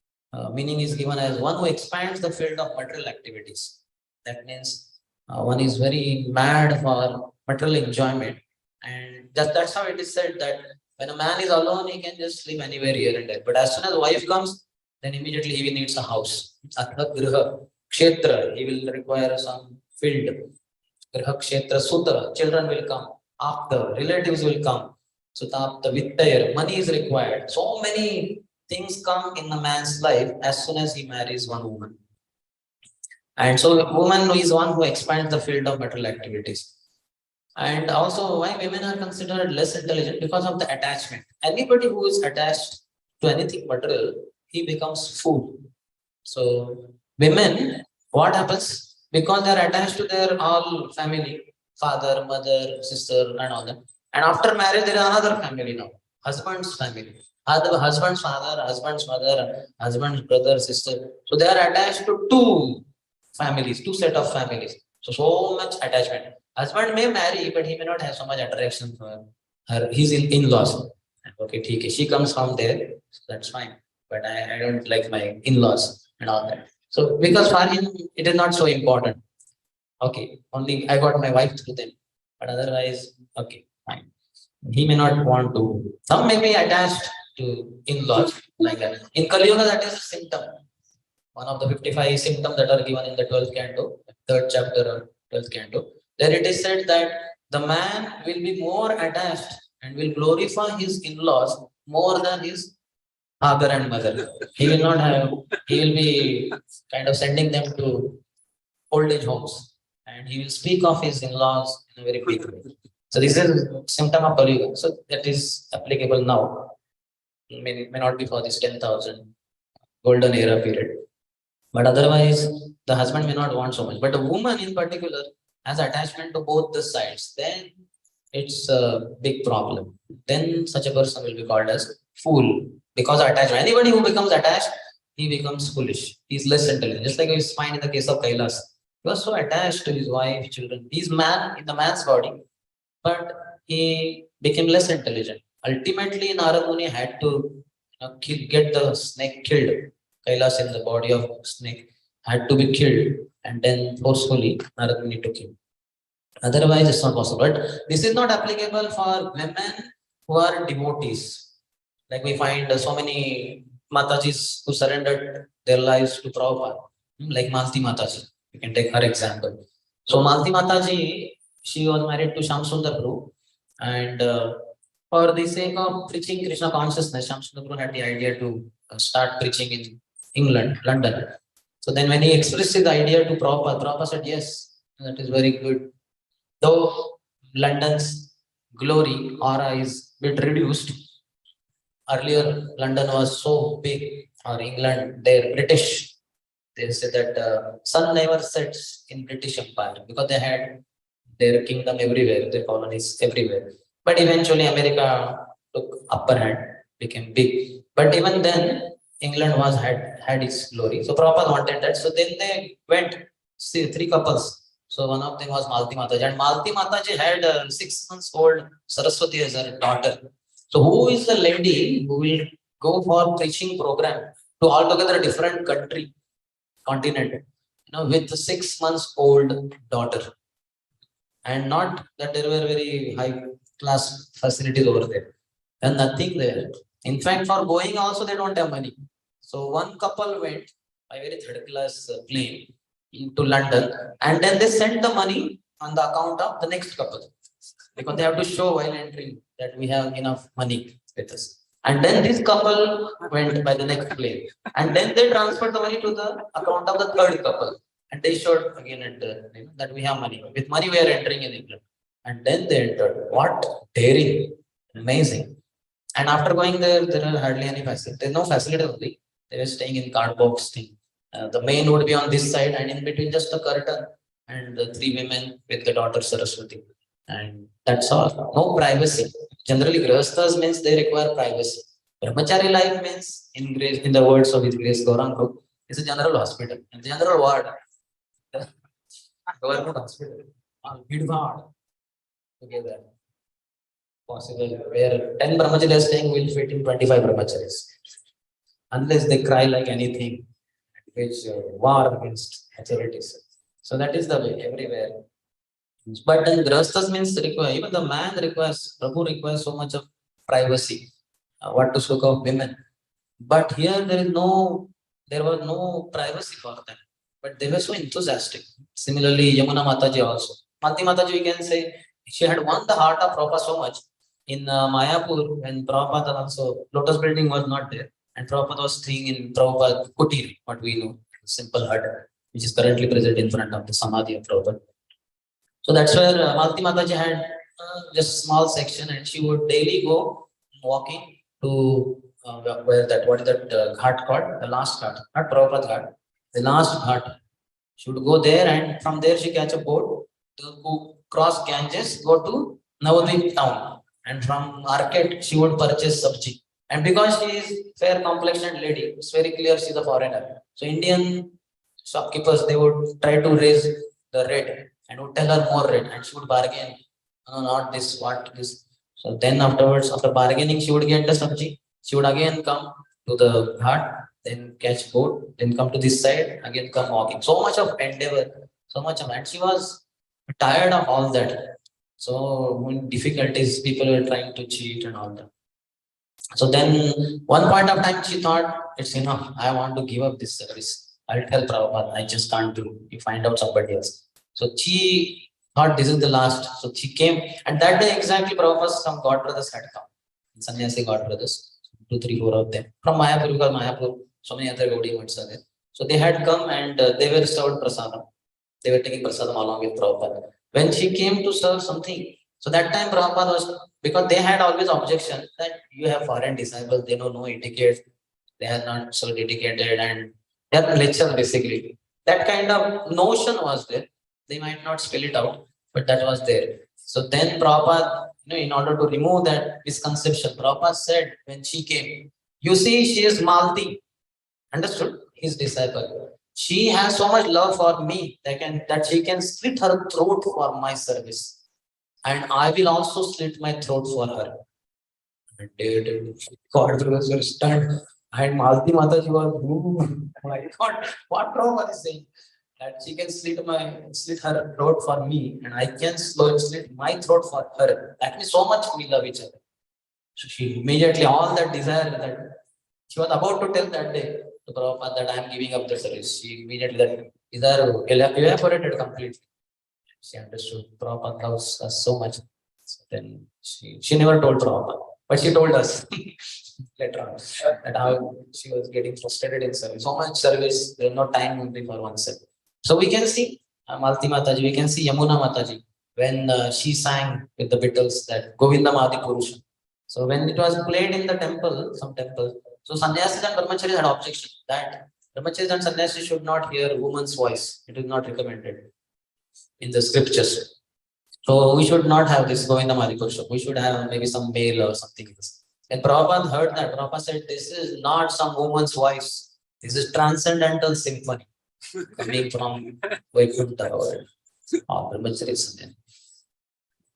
meaning is given as one who expands the field of material activities. That means one is very mad for material enjoyment, and that's how it is said that when a man is alone, he can just live anywhere here and there. But as soon as wife comes, then immediately he needs a house. Atha griha, kshetra, he will require some field. Griha kshetra sutra, children will come. After relatives will come. So the vittayar, money is required. So many things come in a man's life as soon as he marries one woman. And so woman is one who expands the field of material activities. And also why women are considered less intelligent? Because of the attachment. Anybody who is attached to anything material, he becomes fool. So women, what happens? Because they are attached to their all family, father, mother, sister, and all that. And after marriage, there is another family now, husband's family. Husband's father, husband's mother, husband's brother, sister. So they are attached to two families, two set of families. So much attachment. Husband may marry, but he may not have so much attraction for his in-laws. Okay, okay, she comes from there, so that's fine. But I don't like my in-laws and all that. So because for him it is not so important. Okay, only I got my wife through them, but otherwise, okay, fine. He may not want to. Some may be attached to in-laws like that. In Kali Yuga, that is a symptom. One of the 55 symptoms that are given in the 12th canto, third chapter or 12th canto. There it is said that the man will be more attached and will glorify his in-laws more than his father and mother. He will not have, he will be kind of sending them to old age homes and he will speak of his in-laws in a very big way. So this is symptom of Kali Yuga. So that is applicable now. May not be for this 10,000 golden era period. But otherwise, the husband may not want so much. But a woman in particular has attachment to both the sides. Then it's a big problem. Then such a person will be called as fool because attachment. Anybody who becomes attached, he becomes foolish. He's less intelligent. Just like it's fine in the case of Kailas. He was so attached to his wife, children. He's man in the man's body, but he became less intelligent. Ultimately, Narad Muni had to get the snake killed. Kailas in the body of snake had to be killed, and then forcefully Narad Muni took him. Otherwise, it's not possible. But this is not applicable for women who are devotees. Like we find so many Matajis who surrendered their lives to Prabhupada, like Malti Mataji. You can take her example. So Malti Mataji, she was married to Shamsundar Prabhu, and for the sake of preaching Krishna consciousness, Shamsundar Prabhu had the idea to start preaching in England, London. So then when he expressed his idea to Prabhupada, Prabhupada said, yes, that is very good. Though London's glory aura is a bit reduced, earlier London was so big, or England, they're British. They say that sun never sets in British Empire because they had their kingdom everywhere, their colonies everywhere. But eventually America took upper hand, became big. But even then, England was had its glory. So Prabhupada wanted that. So then they went, see, three couples. So one of them was Malti Mataji. And Malti Mataji had a 6 months old Saraswati as her daughter. So who is the lady who will go for preaching program to altogether a different country, continent, with a 6 months old daughter? And not that there were very high class facilities over there. And nothing there. In fact, for going also they don't have money. So one couple went by very third class plane into London, and then they sent the money on the account of the next couple because they have to show while entering that we have enough money with us. And then this couple went by the next plane, and then they transferred the money to the account of the third couple, and they showed again at that we have money. With money we are entering in England, and then they entered. What daring! Amazing. And after going there, there are hardly any facility. There's no facility only. They were staying in cardboard thing. The main would be on this side, and in between just a curtain and the three women with the daughter Saraswati. And that's all. No privacy. Generally, grihasthas means they require privacy. Brahmachari life means, in the words of His Grace Gaurang Group, is a general hospital, a general ward, government hospital, big ward together. Possible where 10 brahmacharis are staying will fit in 25 brahmacharis. Unless they cry like anything, which war against authorities. So that is the way everywhere. But then grihasthas means require, even the man requires, Prabhu requires so much of privacy. What to speak of women. But here there was no privacy for them. But they were so enthusiastic. Similarly, Yamuna Mataji also. Malti Mataji, we can say, she had won the heart of Prabhupada so much. In Mayapur, when Prabhupada also, Lotus building was not there. And Prabhupada was staying in Prabhupada Kutir, what we know, simple hut, which is currently present in front of the Samadhi of Prabhupada. So that's where Malti Mataji had just a small section, and she would daily go walking to what is that ghat called? The last ghat, not Prabhupada ghat, the last ghat. She would go there, and from there she catch a boat to cross Ganges, go to Navadvip town, and from market she would purchase sabji. And because she is fair complexioned lady, it's very clear she's a foreigner. So Indian shopkeepers, they would try to raise the rate and would tell her more rate, and she would bargain, no, not this, what this. So then afterwards, after bargaining, she would get the sabji. She would again come to the ghat, then catch boat, then come to this side, again come walking. So much of endeavor, so much of, and she was tired of all that. So when difficulties, people were trying to cheat and all that. So then one point of time she thought, it's enough, I want to give up this service. I'll tell Prabhupada, I just can't do. You find out somebody else. So she thought this is the last. So she came, and that day exactly Prabhupada, some God brothers had come. Sannyasi God brothers, 2, 3, 4 of them. From Mayapur, because Mayapur, so many other Gaudiya Maths are there. So they had come and they were served prasadam. They were taking prasadam along with Prabhupada. When she came to serve something, so that time Prabhupada was, because they had always objection that you have foreign disciples, they know no etiquette, they are not so dedicated and they are lecture basically. That kind of notion was there. They might not spell it out, but that was there. So then Prabhupada, in order to remove that misconception, Prabhupada said when she came, you see, she is Malti. Understood? His disciple. She has so much love for me that she can slit her throat for my service. And I will also slit my throat for her. And God brothers were stunned. And Malti Mataji was, ooh, my God, what Prabhupada is saying? That she can slit her throat for me, and I can slit my throat for her. That means so much we love each other. So she immediately, all that desire that she was about to tell that day to Prabhupada that I am giving up the service. She immediately that desire evaporated completely. She understood Prabhupada loves us so much. So then she never told Prabhupada, but she told us later on that how she was getting frustrated in service. So much service, there was no time only for oneself. So we can see Malti Mataji, we can see Yamuna Mataji when she sang with the Beatles that Govindam Adi Purusha. So when it was played in the temple, some temple, so sannyasis and brahmacharis had objection that brahmacharis and sannyasis should not hear woman's voice. It is not recommended in the scriptures. So we should not have this Govindam Adi Purusha. We should have maybe some male or something else. And Prabhupada heard that. Prabhupada said, this is not some woman's voice. This is transcendental symphony coming from Vaikuntha or brahmacharis.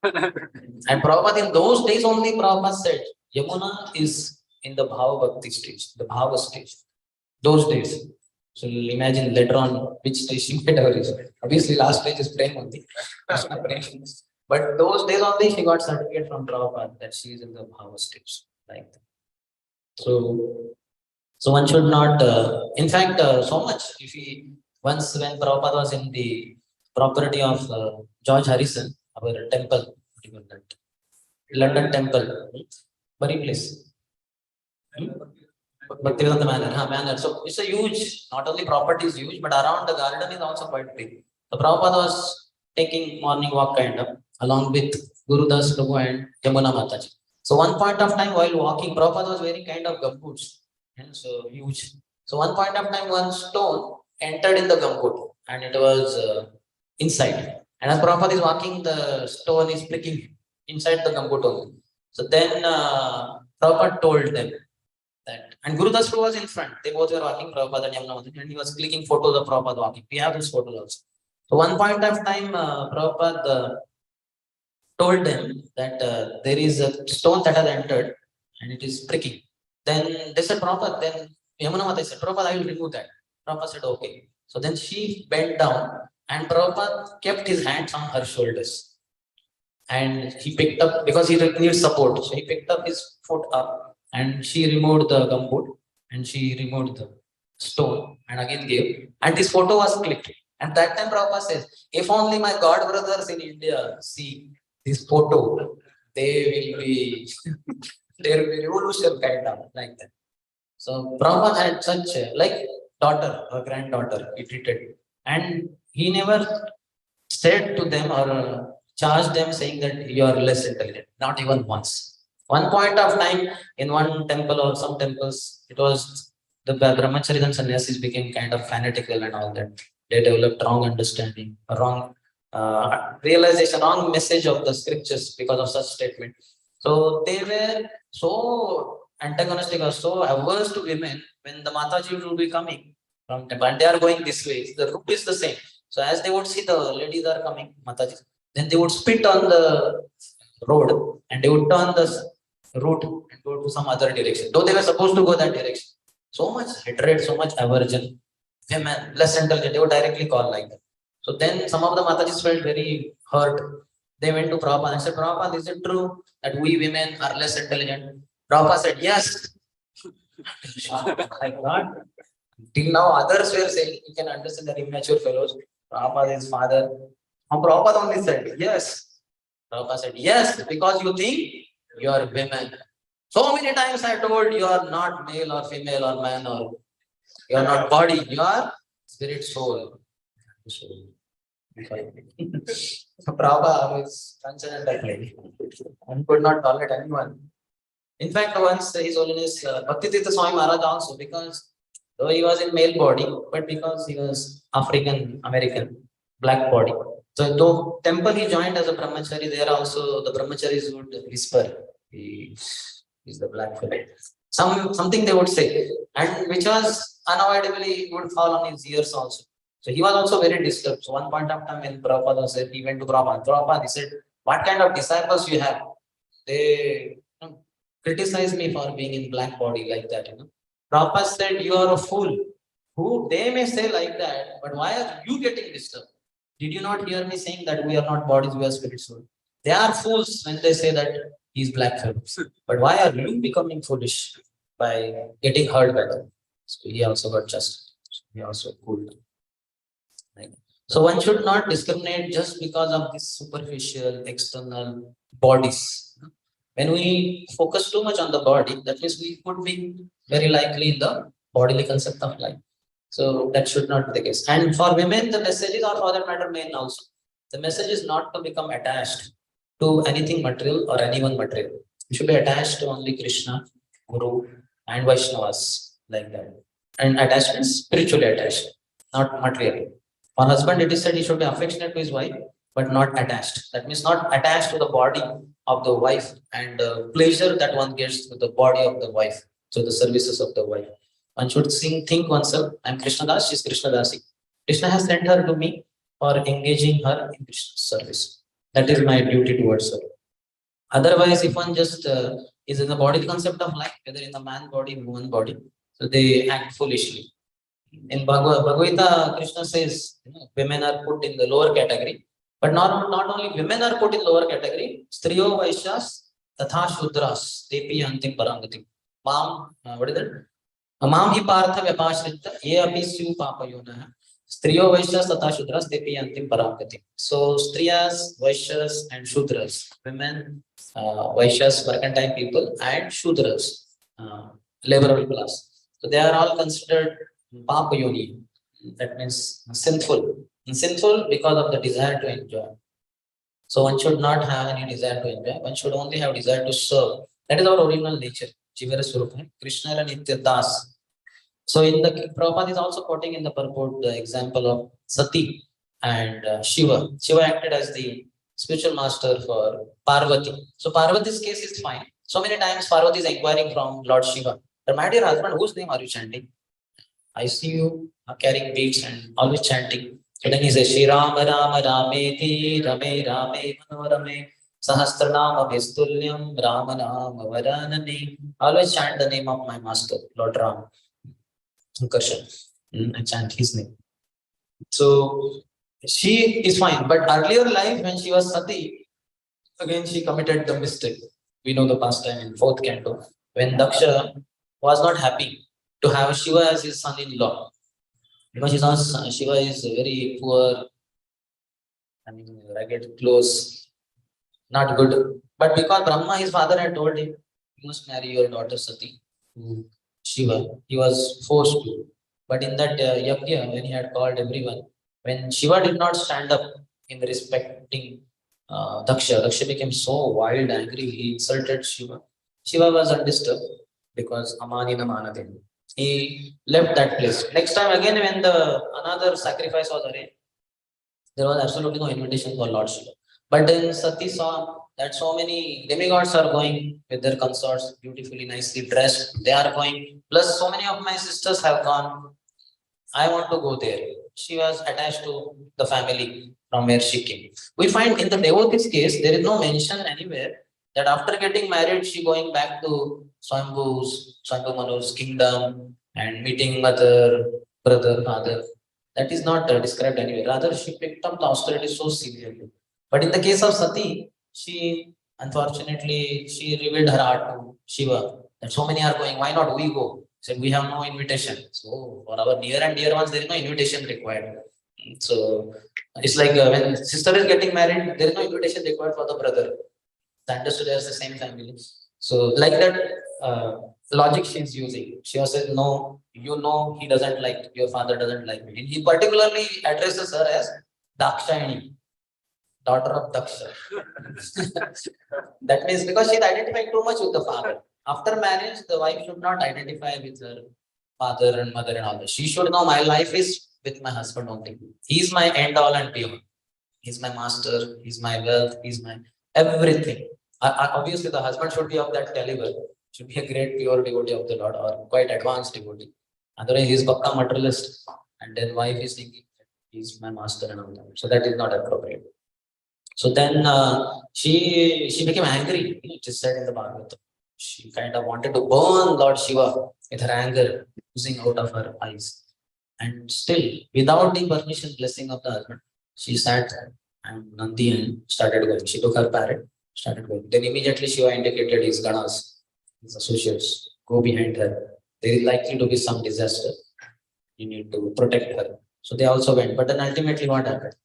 And Prabhupada, in those days only, Prabhupada said, Yamuna is in the Bhava Bhakti stage, the Bhava stage. Those days. So imagine later on which stage she might have reached. Obviously, last stage is Prem only. But those days only she got certificate from Prabhupada that she is in the Bhava stage. Like that. So one should not, in fact, so much. If he once when Prabhupada was in the property of George Harrison, our temple, London temple, Bari place. Bhaktivedanta Manor. So it's a huge, not only property is huge, but around the garden is also quite big. So Prabhupada was taking morning walk kind of along with Guru Das Prabhu and Yamuna Mataji. So one point of time while walking, Prabhupada was wearing kind of gumboots. So huge. So one point of time, one stone entered in the gumboot and it was inside. And as Prabhupada is walking, the stone is pricking inside the gumboot only. So then Prabhupada told them that, and Guru Das Prabhu was in front. They both were walking, Prabhupada and Yamuna Mataji, and he was clicking photos of Prabhupada walking. We have this photo also. So one point of time, Prabhupada told them that there is a stone that has entered and it is pricking. Then they said, Prabhupada, then Yamuna Mataji said, Prabhupada, I will remove that. Prabhupada said, okay. So then she bent down and Prabhupada kept his hands on her shoulders. And he picked up, because he needs support, so he picked up his foot up and she removed the gumboot and she removed the stone and again gave. And this photo was clicked. And that time Prabhupada says, if only my God brothers in India see this photo, they will be, there will be revolution kind of like that. So Prabhupada had such like daughter or granddaughter, he treated. And he never said to them or charged them saying that you are less intelligent, not even once. One point of time in one temple or some temples, it was the brahmacharis and sannyasis became kind of fanatical and all that. They developed wrong understanding, wrong realization, wrong message of the scriptures because of such statement. So they were so antagonistic or so averse to women when the Mataji will be coming from temple and they are going this way. The route is the same. So as they would see the ladies are coming, Mataji, then they would spit on the road and they would turn the route and go to some other direction, though they were supposed to go that direction. So much hatred, so much aversion. Women, less intelligent, they would directly call like that. So then some of the Matajis felt very hurt. They went to Prabhupada and said, Prabhupada, is it true that we women are less intelligent? Prabhupada said, yes. Like what? Till now, others were saying, you can understand the immature fellows. Prabhupada is father. And Prabhupada only said, yes. Prabhupada said, yes, because you think you are women. So many times I told you are not male or female or man or you are not body, you are spirit soul. Prabhupada was transcendental and could not tolerate anyone. In fact, once His Holiness Bhaktitirtha Swami Maharaj also, because though he was in male body, but because he was African American, black body. So though temple he joined as a brahmachari, there also the brahmacharis would whisper, he is the black fellow. Something they would say, and which was unavoidably would fall on his ears also. So he was also very disturbed. So one point of time when Prabhupada said, he went to Prabhupada, he said, what kind of disciples you have? They criticize me for being in black body like that, Prabhupada said, you are a fool. Who they may say like that, but why are you getting disturbed? Did you not hear me saying that we are not bodies, we are spirit soul? They are fools when they say that he is black fellow. But why are you becoming foolish by getting hurt by them? So he also got just. He also cooled. So one should not discriminate just because of these superficial, external bodies. When we focus too much on the body, that means we could be very likely in the bodily concept of life. So that should not be the case. And for women, the message is, or for that matter, men also. The message is not to become attached to anything material or anyone material. You should be attached to only Krishna, Guru, and Vaishnavas, like that. And attachment is spiritually attached, not materially. For husband, it is said he should be affectionate to his wife, but not attached. That means not attached to the body of the wife and the pleasure that one gets with the body of the wife, so the services of the wife. One should think oneself, I am Krishna Das, she is Krishna Dasi. Krishna has sent her to me for engaging her in Krishna's service. That is my duty towards her. Otherwise, if one just is in the body concept of life, whether in the man body, woman body, so they act foolishly. In Bhagavad Gita, Krishna says, women are put in the lower category. But not only women are put in lower category, Striyo Vaishyas Tatha Shudras, Tepi Antim Parangati. What is that? Mam hi partha vyapashrita ye api syu papayona. Striyo Vaishyas Tatha Shudras, Tepi Antim Parangati. So Striyas, Vaishyas and Shudras, women, Vaishyas, mercantile people, and Shudras, laborer class. So they are all considered papayoni. That means sinful. Sinful because of the desire to enjoy. So one should not have any desire to enjoy. One should only have desire to serve. That is our original nature. Jivara Swarupa, Krishna and Nitya Das. So in the Prabhupada is also quoting in the purport the example of Sati and Shiva. Shiva acted as the spiritual master for Parvati. So Parvati's case is fine. So many times Parvati is inquiring from Lord Shiva, my dear husband, whose name are you chanting? I see you carrying beads and always chanting. So then he says, Shri Rama Rama Rameti Rame Rame Manorame Sahasranama Vistulyam Rama Nama Varanani. Always chant the name of my master, Lord Ram. Sankarshan. I chant his name. So she is fine. But earlier life, when she was Sati, again she committed the mistake. We know the pastime in 4th canto, when Daksha was not happy to have Shiva as his son-in-law. Because Shiva is very poor, ragged clothes, not good. But because Brahma, his father, had told him, you must marry your daughter Sati to Shiva, he was forced to. But in that yajna, when he had called everyone, when Shiva did not stand up in respecting Daksha became so wild, angry, he insulted Shiva. Shiva was undisturbed because Amanina Manadin. He left that place. Next time again, when another sacrifice was arranged, there was absolutely no invitation for Lord Shiva. But then Sati saw that so many demigods are going with their consorts, beautifully, nicely dressed. They are going. Plus, so many of my sisters have gone. I want to go there. she was attached to the family from where she came. We find in the devotee's case, there is no mention anywhere that after getting married, she going back to Swambhu Manu's kingdom and meeting mother, brother, father. That is not described anywhere. Rather, she picked up the austerity so severely. But in the case of Sati, she unfortunately she revealed her heart to Shiva. That so many are going, why not we go? Said we have no invitation. So for our near and dear ones, there is no invitation required. So it's like when sister is getting married, there is no invitation required for the brother. It's understood as the same family. So like that logic she's using. She also said, no, you know he doesn't like, your father doesn't like me. And he particularly addresses her as Dakshayani, daughter of Daksha. That means because she's identifying too much with the father. After marriage, the wife should not identify with her father and mother and all that. She should know my life is with my husband only. He's my end all and be all. He's my master, he's my wealth, he's my everything. Obviously, the husband should be of that caliber, should be a great pure devotee of the Lord or quite advanced devotee. Otherwise, he's bakka materialist, and then wife is thinking he's my master and all that. So that is not appropriate. So then she became angry. It is said in the Bhagavatam. She kind of wanted to burn Lord Shiva with her anger oozing out of her eyes. And still, without the permission, blessing of the husband, she sat and Nandi and started going. She took her parrot, started going. Then immediately Shiva indicated his ganas, his associates, go behind her. There is likely to be some disaster. You need to protect her. So they also went. But then ultimately what happened?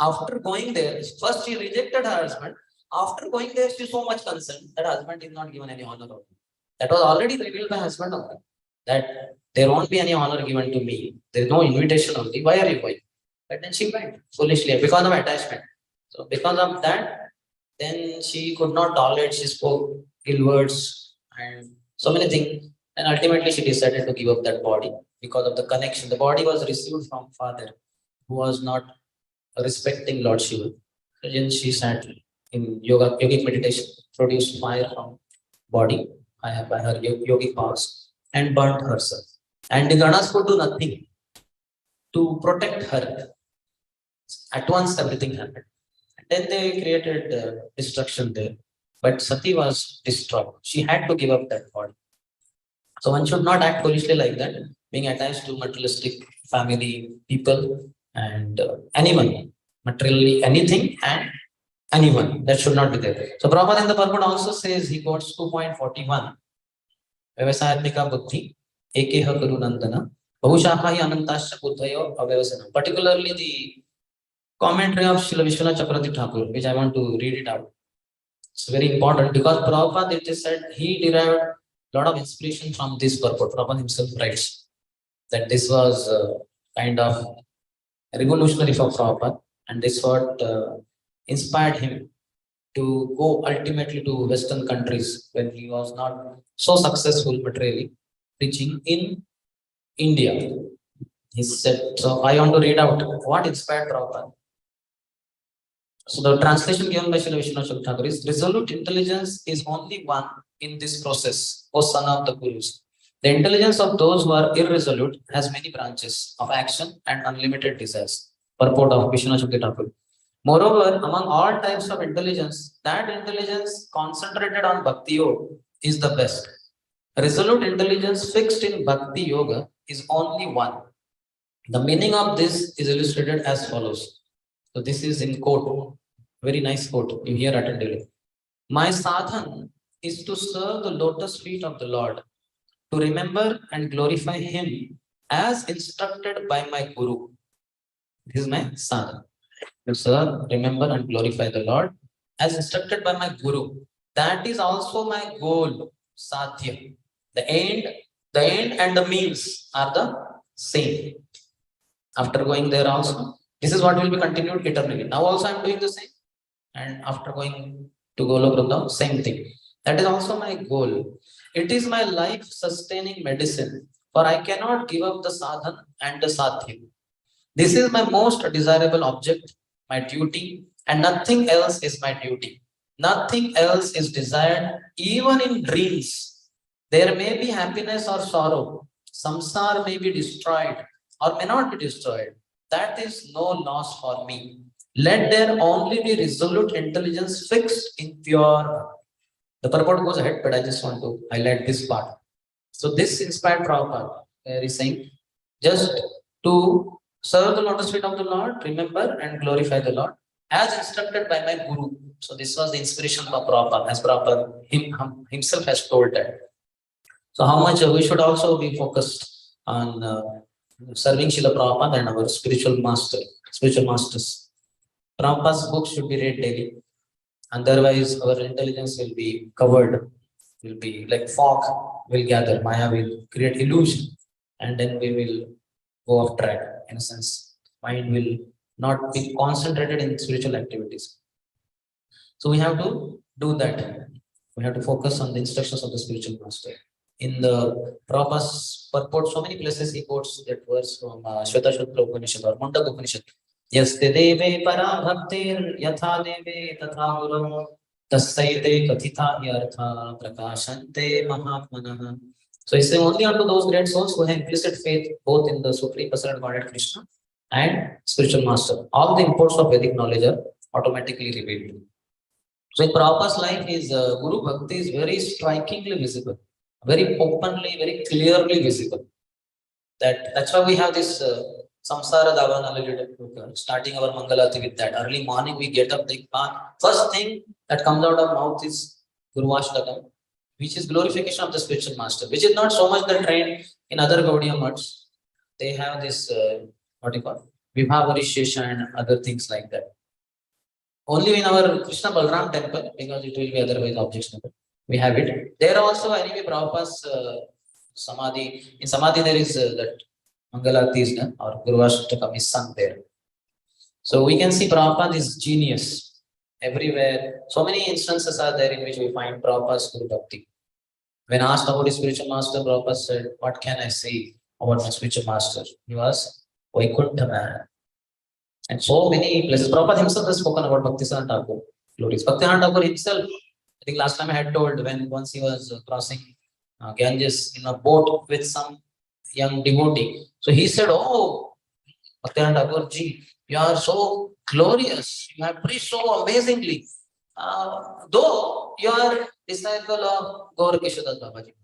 After going there, first she rejected her husband. After going there, she is so much concerned that husband is not given any honor. That was already revealed by husband only. That there won't be any honor given to me. There is no invitation only. Why are you going? But then she went foolishly because of attachment. So because of that, then she could not tolerate. She spoke ill words and so many things. And ultimately she decided to give up that body because of the connection. The body was received from father who was not respecting Lord Shiva. So then she sat in yogic meditation, produced fire from body by her yogic powers and burnt herself. And the Ganas could do nothing to protect her. At once everything happened. And then they created destruction there. But Sati was destroyed. She had to give up that body. So one should not act foolishly like that, being attached to materialistic family, people, and anyone, materially anything and anyone. That should not be there. So Prabhupada in the purport also says, he quotes 2.41, Vyavasayatmika buddhi, ekeha guru nandana, bahushaha hi anantasya buddhayo avyavasana. Particularly the commentary of Srila Vishwanath Chakravarti Thakur, which I want to read it out. It's very important because Prabhupada, it is said, he derived a lot of inspiration from this purport. Prabhupada himself writes that this was kind of revolutionary for Prabhupada, and this what inspired him to go ultimately to Western countries when he was not so successful materially, preaching in India. He said, so I want to read out what inspired Prabhupada. So the translation given by Srila Vishwanath Thakur is, resolute intelligence is only one in this process, O son of the Gurus. The intelligence of those who are irresolute has many branches of action and unlimited desires. Purport of Vishwanath Thakur. Moreover, among all types of intelligence, that intelligence concentrated on Bhakti Yoga is the best. Resolute intelligence fixed in Bhakti Yoga is only one. The meaning of this is illustrated as follows. So this is in quote, very nice quote, you hear attentively. My sadhan is to serve the lotus feet of the Lord, to remember and glorify Him as instructed by my Guru. This is my sadhan. To serve, remember and glorify the Lord as instructed by my Guru. That is also my goal, sadhya. The end and the means are the same. After going there also, this is what will be continued eternally. Now also I am doing the same. And after going to Golok Vrindavan, same thing. That is also my goal. It is my life-sustaining medicine, for I cannot give up the sadhan and the sadhya. This is my most desirable object, my duty, and nothing else is my duty. Nothing else is desired, even in dreams. There may be happiness or sorrow. Samsara may be destroyed or may not be destroyed. that is no loss for me. Let there only be resolute intelligence fixed in pure. The purport goes ahead, but I just want to highlight this part. So this inspired Prabhupada is saying, just to serve the lotus feet of the Lord, remember and glorify the Lord, as instructed by my Guru. So this was the inspiration of Prabhupada, as Prabhupada himself has told that. So how much we should also be focused on serving Srila Prabhupada and our spiritual masters. Prabhupada's books should be read daily. Otherwise, our intelligence will be covered, will be like fog will gather, Maya will create illusion, and then we will go off track. In a sense, mind will not be concentrated in spiritual activities. So we have to do that. We have to focus on the instructions of the spiritual master. In the Prabhupada's purport, so many places he quotes that verse from Seshadripuram Upanishad or Mundak Upanishad. Yaste deve para bhaktir yatha deve tatha guru tasyaite kathita yartha prakashante mahatmanah. So he's saying only unto those great souls who have implicit faith both in the Supreme Personal Godhead Krishna and spiritual master. All the imports of Vedic knowledge are automatically revealed. So in Prabhupada's life, his Guru Bhakti is very strikingly visible, very openly, very clearly visible. That's why we have this Samsara Davan, starting our Mangalati with that. Early morning we get up, first thing that comes out of mouth is Guru Ashtakam, which is glorification of the spiritual master, which is not so much the trend in other Gaudiya mutts. They have this, what you call, Vibhavarishesha and other things like that. Only in our Krishna Balram temple, because it will be otherwise objectionable, we have it. There also, anyway, Prabhupada's Samadhi. In Samadhi, there is that Mangalati is done, or Guru Ashtakam is sung there. So we can see Prabhupada is genius everywhere. So many instances are there in which we find Prabhupada's Guru Bhakti. When asked about his spiritual master, Prabhupada said, "What can I say about my spiritual master?" He was Vaikuntha man. And so many places. Prabhupada himself has spoken about Bhaktisiddhanta Thakur glories. Bhaktisiddhanta Thakur himself, I think last time I had told, when once he was crossing Ganges in a boat with some young devotee. So he said, "Oh, Bhaktisiddhanta Thakur ji, you are so glorious. You have preached so amazingly. Though you are disciple of Gaur Kishodas Babaji."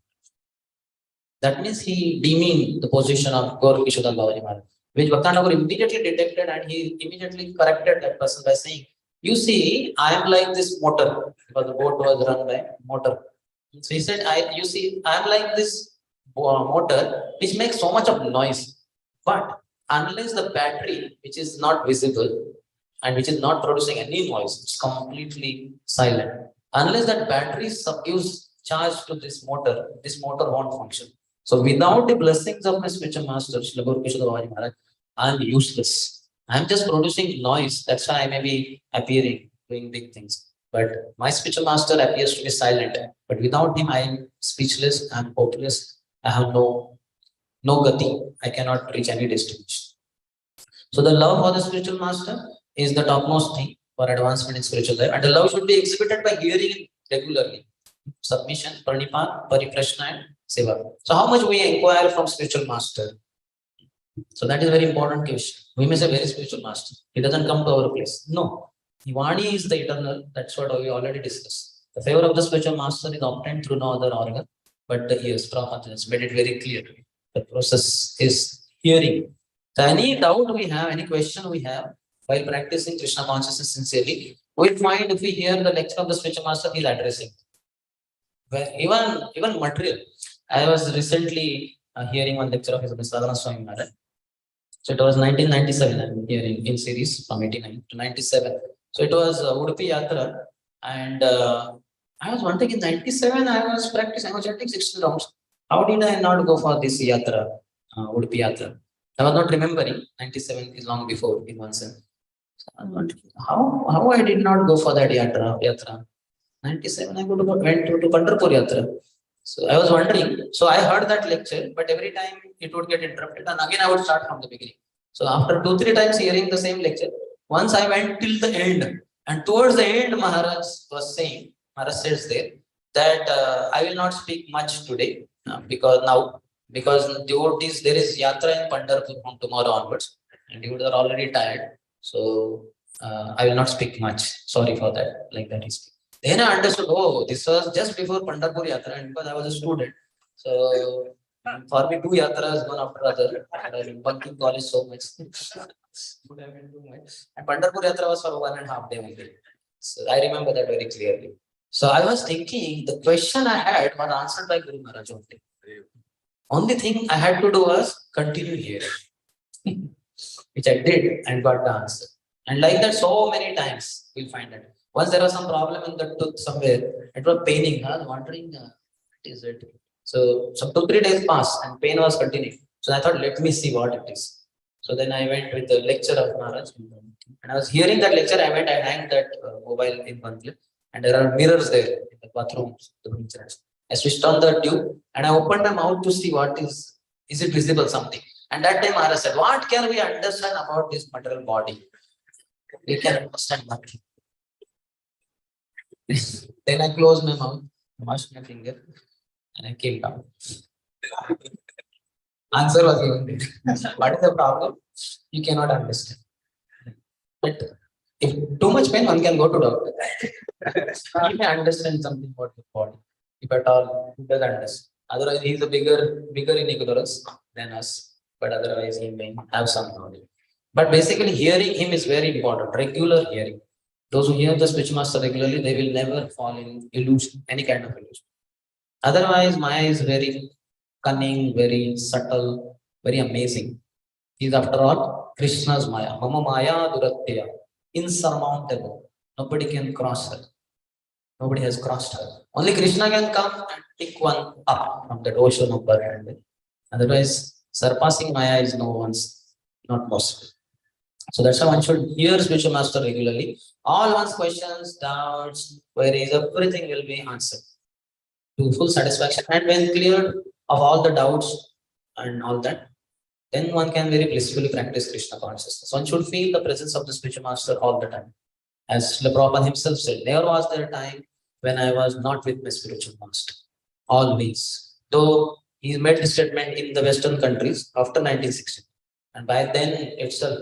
That means he demeaned the position of Gaur Kishodas Babaji Maharaj, which Bhaktisiddhanta Thakur immediately detected, and he immediately corrected that person by saying, "You see, I am like this motor," because the boat was run by motor. So he said, I am like this motor which makes so much of noise, but unless the battery, which is not visible and which is not producing any noise, it's completely silent. Unless that battery gives charge to this motor won't function. So without the blessings of my spiritual master, Srila Gaur Kishore Babaji Maharaj, I'm useless. I'm just producing noise. That's why I may be appearing, doing big things. But my spiritual master appears to be silent. But without him, I am speechless, I'm hopeless, I have no gati. I cannot reach any destination. So the love for the spiritual master is the topmost thing for advancement in spiritual life. And the love should be exhibited by hearing it regularly. Submission, pranipad, pariprashna, and seva. So how much we inquire from spiritual master? So that is a very important question. We may say very spiritual master. He doesn't come to our place. No. Vani is the eternal. That's what we already discussed. The favor of the spiritual master is obtained through no other organ but the ears. Prabhupada has made it very clear. The process is hearing. So any doubt we have, any question we have while practicing Krishna consciousness sincerely, we find if we hear the lecture of the spiritual master, he is addressing. Where even material. I was recently hearing one lecture of his Sundarshyam Maharaj. So it was 1997. I'm hearing in series from 89 to 97. So it was Udupi Yatra, and I was wondering in 97 I was practicing, I was chanting 16 rounds. How did I not go for this Yatra, Udupi Yatra? I was not remembering. 97 is long before in one sense. So I was wondering how I did not go for that Yatra. 97 I went to Pandharpur Yatra. So I was wondering. So I heard that lecture, but every time it would get interrupted, and again I would start from the beginning. So after 2-3 times hearing the same lecture, once I went till the end, and towards the end, Maharaj says there that I will not speak much today because devotees, there is Yatra in Pandharpur from tomorrow onwards. and you are already tired. So I will not speak much. Sorry for that. Like that is. Then I understood. Oh, this was just before Pandharpur Yatra, and because I was a student, so for me, 2 yatras, one after other, and I've been bunking college so much. Would have been too much. And Pandharpur Yatra was for 1.5 day only. So I remember that very clearly. So I was thinking the question I had was answered by Guru Maharaj only. Only thing I had to do was continue hearing, which I did and got the answer. And like that, so many times we'll find that. Once there was some problem in the tooth somewhere, it was paining. I was wondering, what is it? So some 2-3 days passed and pain was continuing. So I thought, let me see what it is. So then I went with the lecture of Maharaj. And I was hearing that lecture. I went, I hang that mobile in one place. And there are mirrors there in the bathrooms. I switched on the tube and I opened my mouth to see what is it visible something. And that time Maharaj said, what can we understand about this material body? We can understand nothing. Then I closed my mouth, washed my finger, and I came down. Answer was given. What is the problem? You cannot understand. But if too much pain, one can go to doctor. He may understand something about the body. If at all, he doesn't understand. Otherwise, he is a bigger in ignorance than us. But otherwise, he may have some knowledge. But basically, hearing him is very important. Regular hearing. Those who hear the spiritual master regularly, they will never fall in illusion, any kind of illusion. Otherwise, Maya is very cunning, very subtle, very amazing. He is after all Krishna's Maya. Mama Maya Duratya. Insurmountable. Nobody can cross her. Nobody has crossed her. Only Krishna can come and pick one up from that ocean of birth and death. Otherwise, surpassing Maya is not possible. So that's why one should hear spiritual master regularly. All one's questions, doubts, queries, everything will be answered to full satisfaction. And when cleared of all the doubts and all that, then one can very blissfully practice Krishna consciousness. One should feel the presence of the spiritual master all the time. As Srila Prabhupada himself said, never was there a time when I was not with my spiritual master. Always. Though he made this statement in the Western countries after 1960. And by then itself,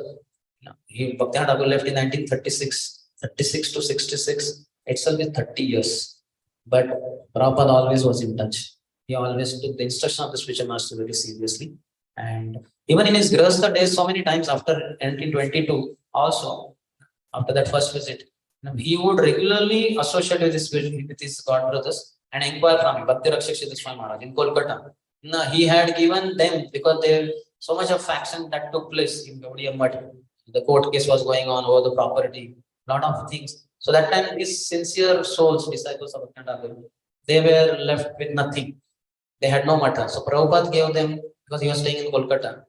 Bhaktivinoda Thakur left in 1936, 36 to 66, itself is 30 years. But Prabhupada always was in touch. He always took the instruction of the spiritual master very seriously. And even in his Grihastha days, so many times after 1922, also, after that first visit, he would regularly associate with his god brothers and inquire from him, Bhakti Rakshak Swami Maharaj in Kolkata. He had given them, because there so much of faction that took place in Gaudiya Mutt. The court case was going on over the property, lot of things. So that time, these sincere souls, disciples of Bhaktivinoda Thakur, they were left with nothing. They had no matter. So Prabhupada gave them, because he was staying in Kolkata,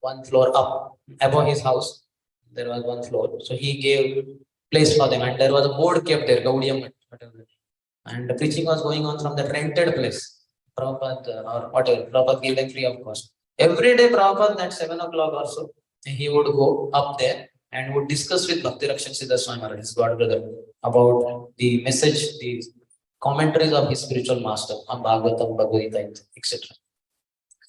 one floor up above his house. There was one floor. So he gave place for them, and there was a board kept there, Gaudiya Mutt, whatever. And the preaching was going on from that rented place. Prabhupada or whatever, Prabhupada gave them free of cost. Every day, Prabhupada at 7 o'clock or so, he would go up there and would discuss with Bhakti Rakshak Swami Maharaj, his god brother, about the message, the commentaries of his spiritual master on Bhagavatam, Bhagavad Gita, etc.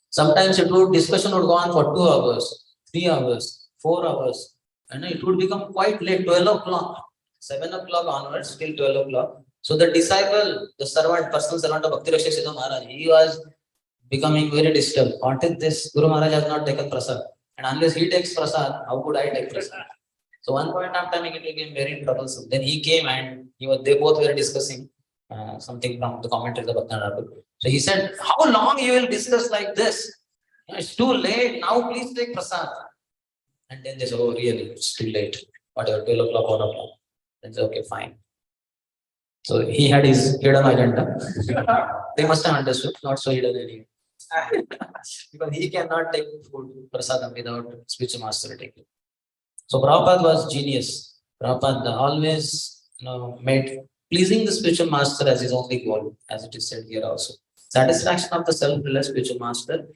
Sometimes discussion would go on for 2 hours, 3 hours, 4 hours, and it would become quite late, 12 o'clock, 7 o'clock onwards till 12 o'clock. So the disciple, the servant, personal servant of Bhakti Rakshak Swami Maharaj, he was becoming very disturbed. What is this? Guru Maharaj has not taken prasad. And unless he takes prasad, how could I take prasad? So one point of time it became very troublesome. Then he came and they both were discussing something from the commentaries of Bhaktivinoda Thakur. So he said, how long you will discuss like this? It's too late. Now please take prasad. And then they said, oh really, it's too late. Whatever, 12 o'clock, 1 o'clock. Then said, okay, fine. So he had his hidden agenda. They must have understood, not so hidden anyway. Because he cannot take food prasadam without spiritual master taking. So Prabhupada was genius. Prabhupada always made pleasing the spiritual master as his only goal, as it is said here also. Satisfaction of the self-realized spiritual master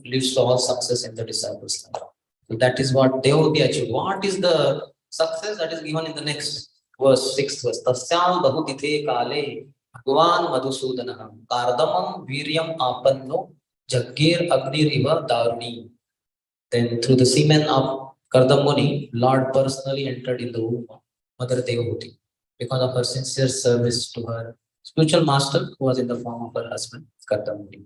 leads to all success in the disciples' life. So that is what they will be achieved. What is the success that is given in the next verse, 6th verse? Tasyam bahutithe kale Bhagavan Madhusudanam Kardamam Viryam Apanno Jaggir Agnir Iva Daruni. Then through the semen of Kardam Muni, Lord personally entered in the womb of Mother Devahuti because of her sincere service to her spiritual master who was in the form of her husband, Kardam Muni.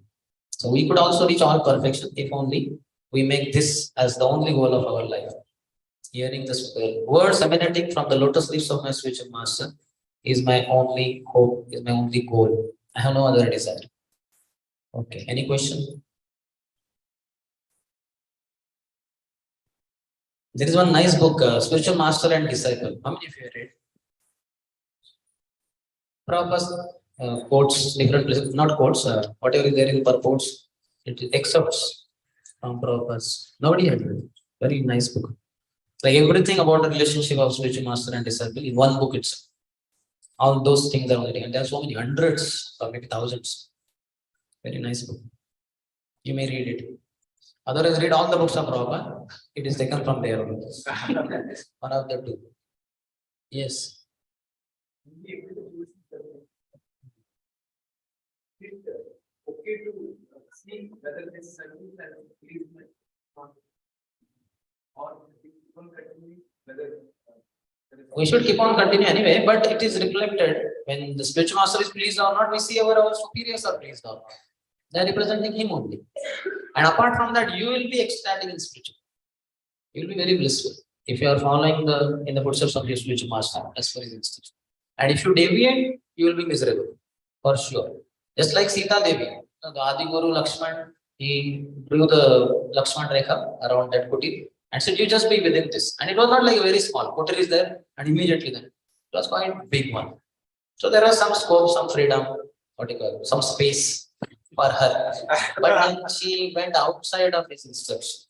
So we could also reach all perfection if only we make this as the only goal of our life. Hearing the words emanating from the lotus leaves of my spiritual master is my only hope, is my only goal. I have no other desire. Okay, any question? There is one nice book, Spiritual Master and Disciple. How many of you have read? Prabhupada's quotes, different places, not quotes, whatever is there in purports, it is excerpts from Prabhupada's. Nobody had read. Very nice book. Like everything about the relationship of spiritual master and disciple in one book itself. All those things are already, and there are so many hundreds or maybe thousands. Very nice book. You may read it. Otherwise, read all the books of Prabhupada. It is taken from there. One of the two. Yes. Okay to see whether this service and pleasement or whether We should keep on continue anyway, but it is reflected when the spiritual master is pleased or not, we see our superiors are pleased or not. They are representing him only. And apart from that, you will be ecstatic in spiritual. You will be very blissful if you are following in the footsteps of your spiritual master as per his instruction. And if you deviate, you will be miserable for sure. Just like Sita Devi, the Adi Guru Lakshman, he drew the Lakshman Rekha around that kutir and said, "You just be within this." And it was not like a very small kutir is there, and immediately then it was quite a big one. So there was some scope, some freedom, what you call, some space for her. But then she went outside of his instruction.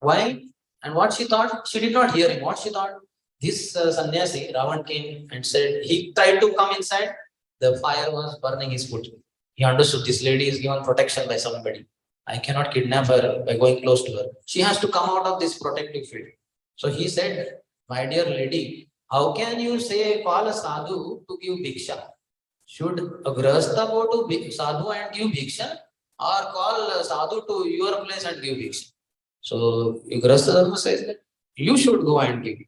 Why? And what she thought, she did not hear him. What she thought, this sannyasi, Ravan came and said, he tried to come inside, the fire was burning his foot. He understood this lady is given protection by somebody. I cannot kidnap her by going close to her. She has to come out of this protective field. So he said, my dear lady, how can you say, call a sadhu to give bhiksha? Should a grahastha go to sadhu and give bhiksha, or call a sadhu to your place and give bhiksha? So grahastha dharma says that you should go and give.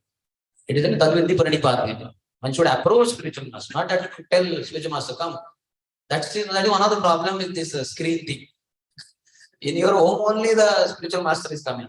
It is a Tanvindi Pranipad. One should approach spiritual master, not that to tell spiritual master, come. That is one of the problem with this screen thing. In your home only the spiritual master is coming,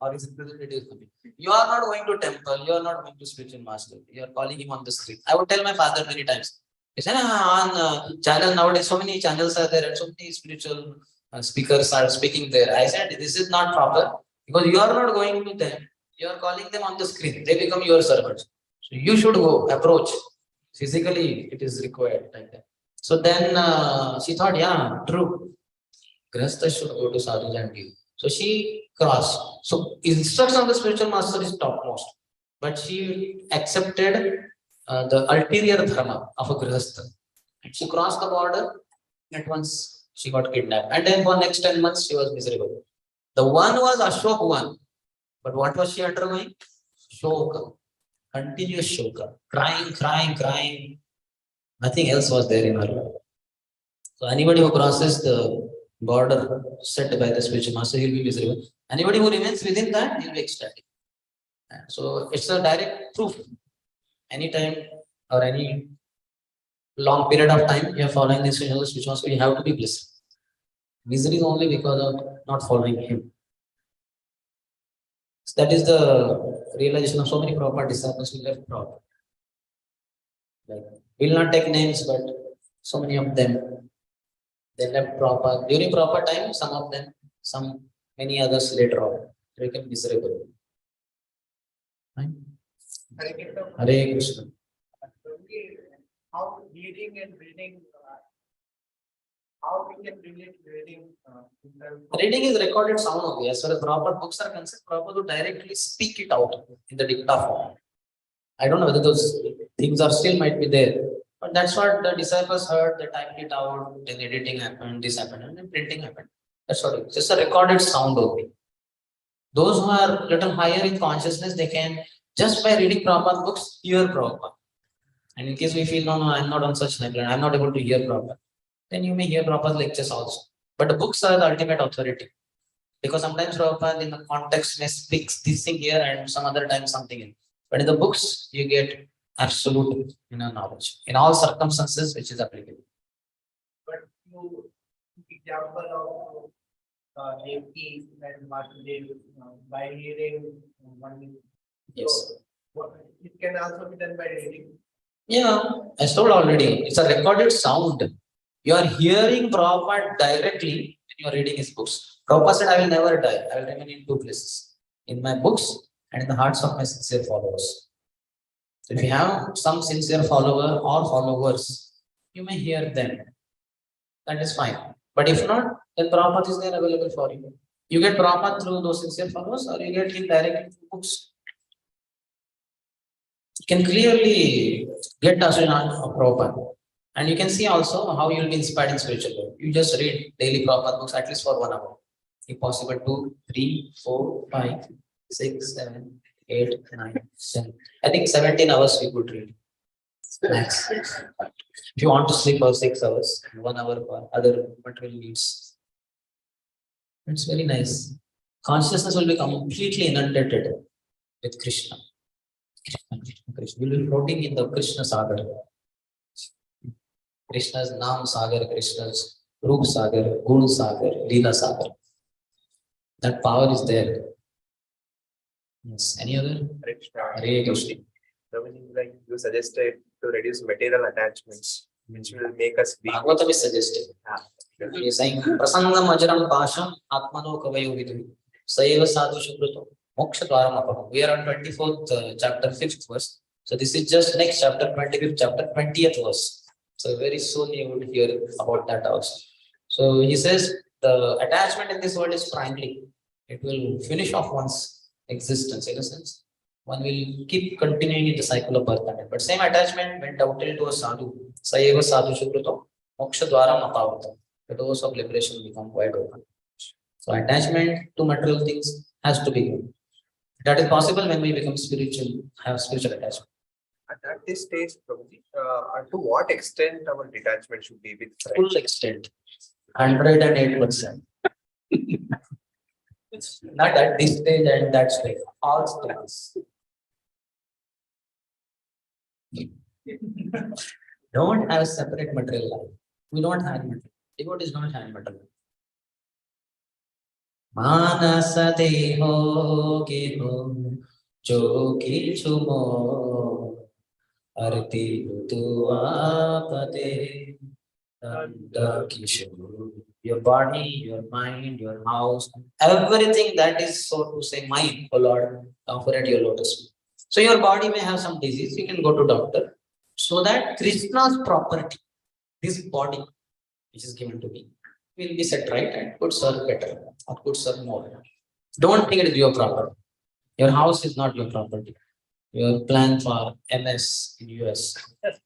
or his representative is coming. You are not going to temple, you are not going to spiritual master. You are calling him on the screen. I would tell my father many times. He said, on channel nowadays, so many channels are there and so many spiritual speakers are speaking there. I said, this is not proper because you are not going to them. You are calling them on the screen. They become your servants. So you should go, approach. Physically, it is required like that. So then she thought, yeah, true. Grahastha should go to sadhu and give. So she crossed. So instruction of the spiritual master is topmost. But she accepted the ulterior dharma of a grahastha. And she crossed the border. At once she got kidnapped. And then for next 10 months she was miserable. The one was Ashok one. But what was she undergoing? Shoka. Continuous shoka. Crying, crying, crying. Nothing else was there in her life. So anybody who crosses the border set by the spiritual master, he'll be miserable. Anybody who remains within that, he'll be ecstatic. So it's a direct proof. Anytime or any long period of time you are following this spiritual master, you have to be blissful. Misery is only because of not following him. So that is the realization of so many Prabhupada disciples who left Prabhupada. Like, we'll not take names, but so many of them, they left Prabhupada. During Prabhupada time, some of them, many others later on, they became miserable. Right? Hare Krishna. How reading and reading, how we can relate reading? Reading is recorded sound only. As far as Prabhupada books are concerned, Prabhupada would directly speak it out in the dicta form. I don't know whether those things are still might be there, but that's what the disciples heard. They typed it out, then editing happened, this happened, and then printing happened. That's what it is. Just a recorded sound only. Those who are little higher in consciousness, they can just by reading Prabhupada books hear Prabhupada. And in case we feel, no, I'm not on such level, I'm not able to hear Prabhupada, then you may hear Prabhupada lectures also. But the books are the ultimate authority. Because sometimes Prabhupada in the context may speak this thing here and some other time something else. But in the books, you get absolute knowledge in all circumstances which is applicable. But you example of Devki and Vasudev by hearing one. Yes. So, it can also be done by reading. Yeah, I told already. It's a recorded sound. You are hearing Prabhupada directly when you are reading his books. Prabhupada said, I will never die. I will remain in two places. In my books and in the hearts of my sincere followers. So if you have some sincere follower or followers, you may hear them. That is fine. But if not, then Prabhupada is there available for you. You get Prabhupada through those sincere followers or you get him directly through books. You can clearly get Ashrina Prabhupada. And you can see also how you will be inspired in spiritual life. You just read daily Prabhupada books at least for 1 hour. If possible, 2, 3, 4, 5, 6, 7, 8, 9, 10. I think 17 hours we could read. Max. If you want to sleep for 6 hours, 1 hour for other material needs. It's very nice. Consciousness will be completely inundated with Krishna. Krishna. You will be floating in the Krishna Sagar. Krishna's Naam Sagar, Krishna's Roop Sagar, Gun Sagar, Leela Sagar. That power is there. Yes. Any other? Hare Krishna. Like you suggested to reduce material attachments, which will make us weak. Bhagavatam is suggesting. He is saying, Prasannam Ajram Pasham Atmano Kavayo Vidu Sayeva Sadhu Shukruto Moksha Dwaram Apaham. We are on 24th chapter, 5th verse. So this is just next chapter, 25th chapter, 20th verse. So very soon you would hear about that also. So he says the attachment in this world is primary. It will finish off one's existence in a sense. One will keep continuing in the cycle of birth and death. But same attachment when doubted to a sadhu, Sayeva Sadhu Shukruto Moksha Dwaram Apaham. The doors of liberation become wide open. So attachment to material things has to be good. That is possible when we become spiritual, have spiritual attachment. At this stage, Prabhuji, to what extent our detachment should be with friends? Full extent, 108%. Not at this stage and that stage, all stages. Don't have separate material life. We don't have material. Devotees don't have material. Manasa deho geho jogi chumo arti tuapate danda kishu. Your body, your mind, your house, everything that is so to say mine, O Lord, offer at your lotus feet. So your body may have some disease, you can go to doctor. So that Krishna's property, this body which is given to me, will be set right and could serve better or could serve more. Don't think it is your property. Your house is not your property. Your plan for MS in US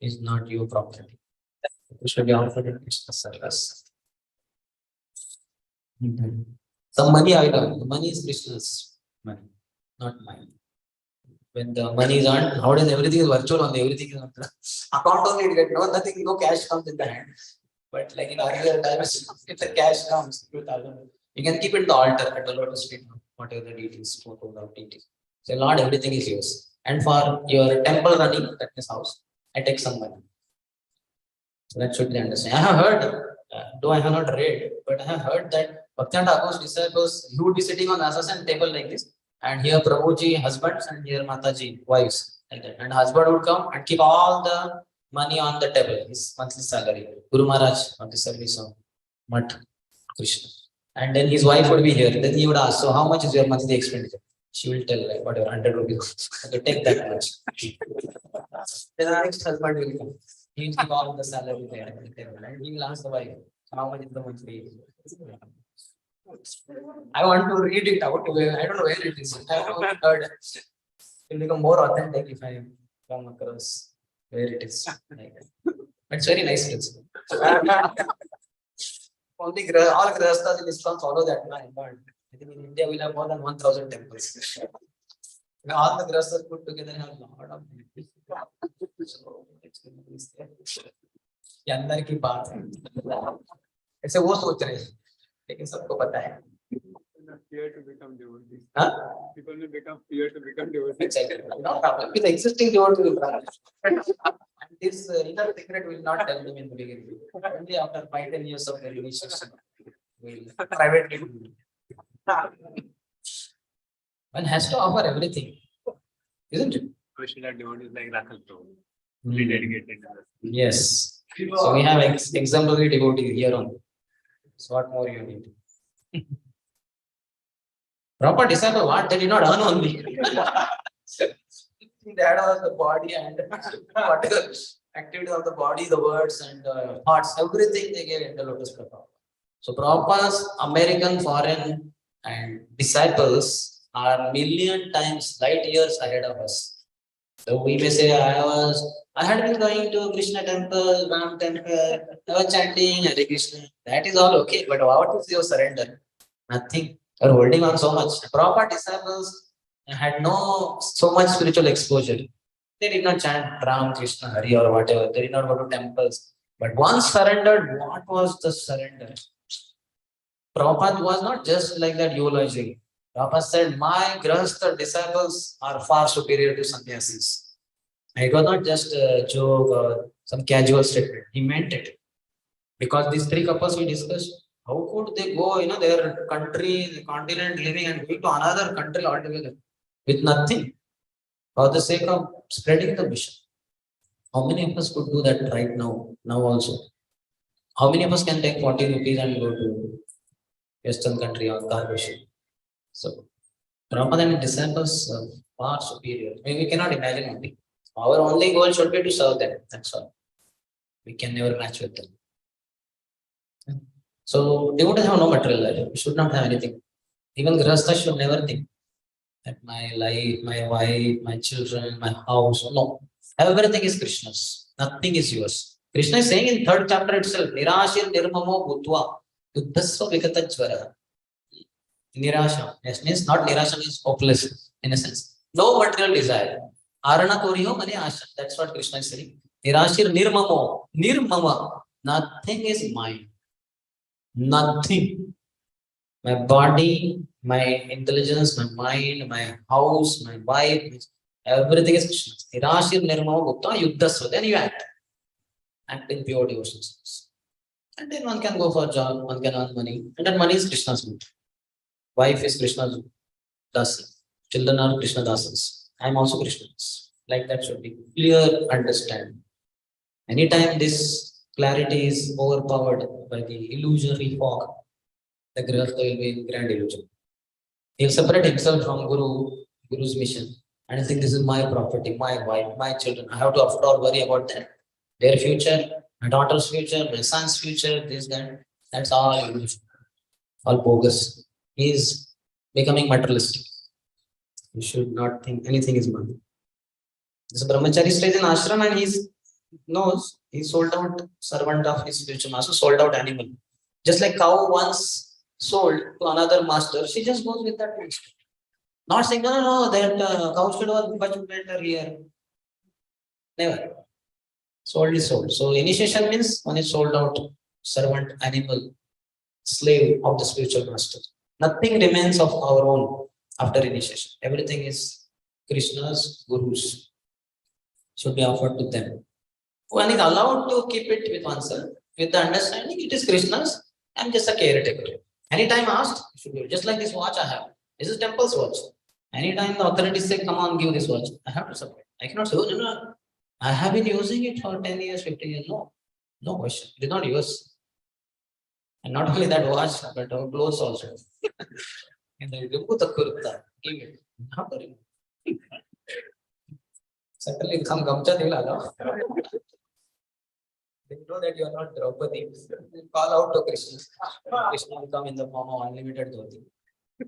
is not your property. It should be offered in Krishna service. Some money I got. The money is Krishna's money, not mine. When the money is earned, nowadays everything is virtual only, everything is on the account only, you get nothing, no cash comes in the hand. But like in earlier times, if the cash comes, you can keep it in the altar at the lotus feet, whatever the deities, photos of deities. So Lord, everything is yours. And for your temple running at this house, I take some money. So that should be understood. I have heard, though I have not read, but I have heard that Bhakti Thakur's disciples, he would be sitting on assassin table like this, and here Prabhuji husbands and here Mataji wives, like that. And husband would come and keep all the money on the table, his monthly salary. Guru Maharaj on the service of Mat Krishna. And then his wife would be here. Then he would ask, so how much is your monthly expenditure? She will tell like whatever, 100 rupees. Okay, take that much. Then the next husband will come. He will keep all the salary there at the table. And he will ask the wife, how much is the monthly? I want to read it out. I don't know where it is. I have not heard. It will become more authentic if I come across where it is. Like, it's very nice. Only all Grihasthas in ISKCON follow that line. But I think in India we'll have more than 1,000 temples. All the Grihasthas put together have a lot of temples. So ये अंदर की बात है ऐसे वो सोच रहे हैं लेकिन सबको पता है fear to become devotees. Huh? People may become fear to become devotees. Exactly. No problem. With existing devotee will run. And this inner secret will not tell them in the beginning. Only after 5-10 years of their relationship will privately do it. One has to offer everything, isn't it? We should have devotees like Rakhal Prabhu, fully dedicated to us. Yes. So we have exemplary devotees here on. So what more you need? Proper disciple, what? They did not earn only. They had all the body and whatever activity of the body, the words and thoughts, everything they gave in the Lotus Prabhupada. So Prabhupada's American, foreign and disciples are million times, light years ahead of us. So we may say, I had been going to Krishna temple, Ram temple, I was chanting Hare Krishna. That is all okay, but what is your surrender? Nothing. You're holding on so much. Proper disciples had no so much spiritual exposure. They did not chant Ram, Krishna, Hari or whatever. They did not go to temples. But once surrendered, what was the surrender? Prabhupada was not just like that eulogy. Prabhupada said, my grahastha disciples are far superior to sannyasis. It was not just a joke or some casual statement. He meant it. Because these three couples we discussed, how could they go, their country, the continent living and going to another country altogether with nothing for the sake of spreading the mission? How many of us could do that right now also? How many of us can take 40 rupees and go to Western country or cargo ship? So, Prabhupada and disciples are far superior. I mean, we cannot imagine only. Our only goal should be to serve them. That's all. We can never match with them. So, devotees have no material life. We should not have anything. Even Grahasthas should never think that my life, my wife, my children, my house. No. Everything is Krishna's. Nothing is yours. Krishna is saying in 3rd chapter itself, Nirashir Nirmamo Bhutva Yuddhasva Vikatajvara. Nirasha. Yes, means not Nirasha means hopeless in a sense. No material desire. Arana Koriho Mani Asha. That's what Krishna is saying. Nirashir Nirmamo. Nirmama. Nothing is mine. Nothing. My body, my intelligence, my mind, my house, my wife, everything is Krishna's. Nirashir Nirmama Bhutva Yuddhasva. Then you act. Act in pure devotion. And then one can go for a job, one can earn money. And that money is Krishna's money. Wife is Krishna's dasi. Children are Krishna dasas. I am also Krishna's. Like that should be clear understanding. Anytime this clarity is overpowered by the illusory fog, the grahastha will be in grand illusion. He will separate himself from Guru's mission, and I think this is my property, my wife, my children. I have to after all worry about that. Their future, my daughter's future, my son's future, this, that. That's all illusion. All bogus. He is becoming materialistic. You should not think anything is money. This brahmachari stays in ashram and he knows he sold out servant of his future master, sold out animal. Just like cow once sold to another master, she just goes with that master. Not saying, no, that cow should have much better here. Never. Sold is sold. So initiation means one is sold out servant, animal, slave of the spiritual master. Nothing remains of our own after initiation. Everything is Krishna's, Guru's. Should be offered to them. One is allowed to keep it with oneself, with the understanding it is Krishna's. I'm just a caretaker. Anytime asked, should be just like this watch I have. This is temple's watch. Anytime the authorities say, come on, give this watch, I have to submit. I cannot say, oh, no. I have been using it for 10 years, 15 years. No question. It is not yours. And not only that watch, but our clothes also. Give it. Certainly some gamcha they will allow. They know that you are not Draupadi. Call out to Krishna. Krishna will come in the form of unlimited dhoti.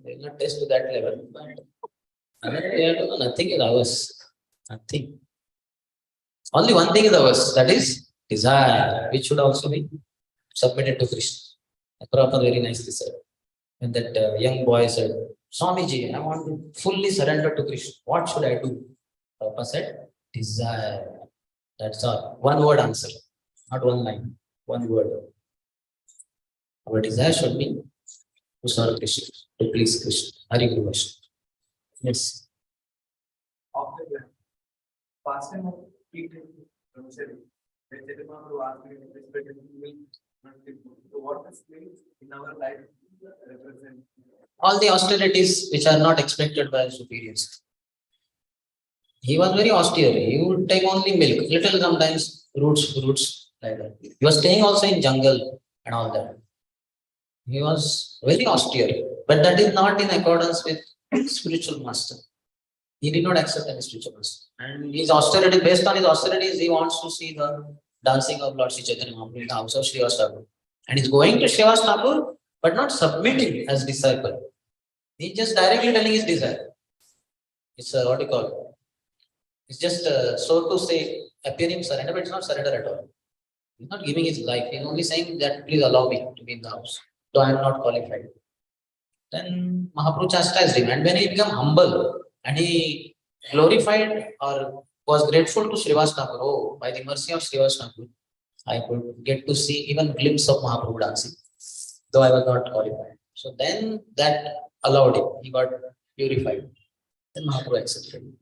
They will not test to that level. But nothing is ours. Nothing. Only one thing is ours. That is desire, which should also be submitted to Krishna. Prabhupada very nicely said. And that young boy said, Swamiji, I want to fully surrender to Krishna. What should I do? Prabhupada said, desire. That's all. One word answer. Not one line. One word. Our desire should be to serve Krishna, to please Krishna. Hari Guru Vaishnava. Yes. After that, fasting of eating grocery. Vegetable or ask me respect milk. So what is milk in our life represent? All the austerities which are not expected by superiors. He was very austere. He would take only milk, little sometimes fruits like that. He was staying also in jungle and all that. He was very austere, but that is not in accordance with spiritual master. He did not accept any spiritual master. And his austerity, based on his austerities, he wants to see the dancing of Lord Sri Chaitanya Mahaprabhu in the house of Srivas Thakur. And he's going to Srivas Thakur, but not submitting as disciple. He's just directly telling his desire. It's what you call. It's just so to say appearing surrender, but it's not surrender at all. He's not giving his life. He's only saying that please allow me to be in the house, though I am not qualified. Then Mahaprabhu chastised him, and when he became humble and he glorified or was grateful to Srivas Thakur, oh, by the mercy of Srivas Thakur, I could get to see even glimpse of Mahaprabhu dancing, though I was not qualified. So then that allowed him. He got purified. Then Mahaprabhu accepted him.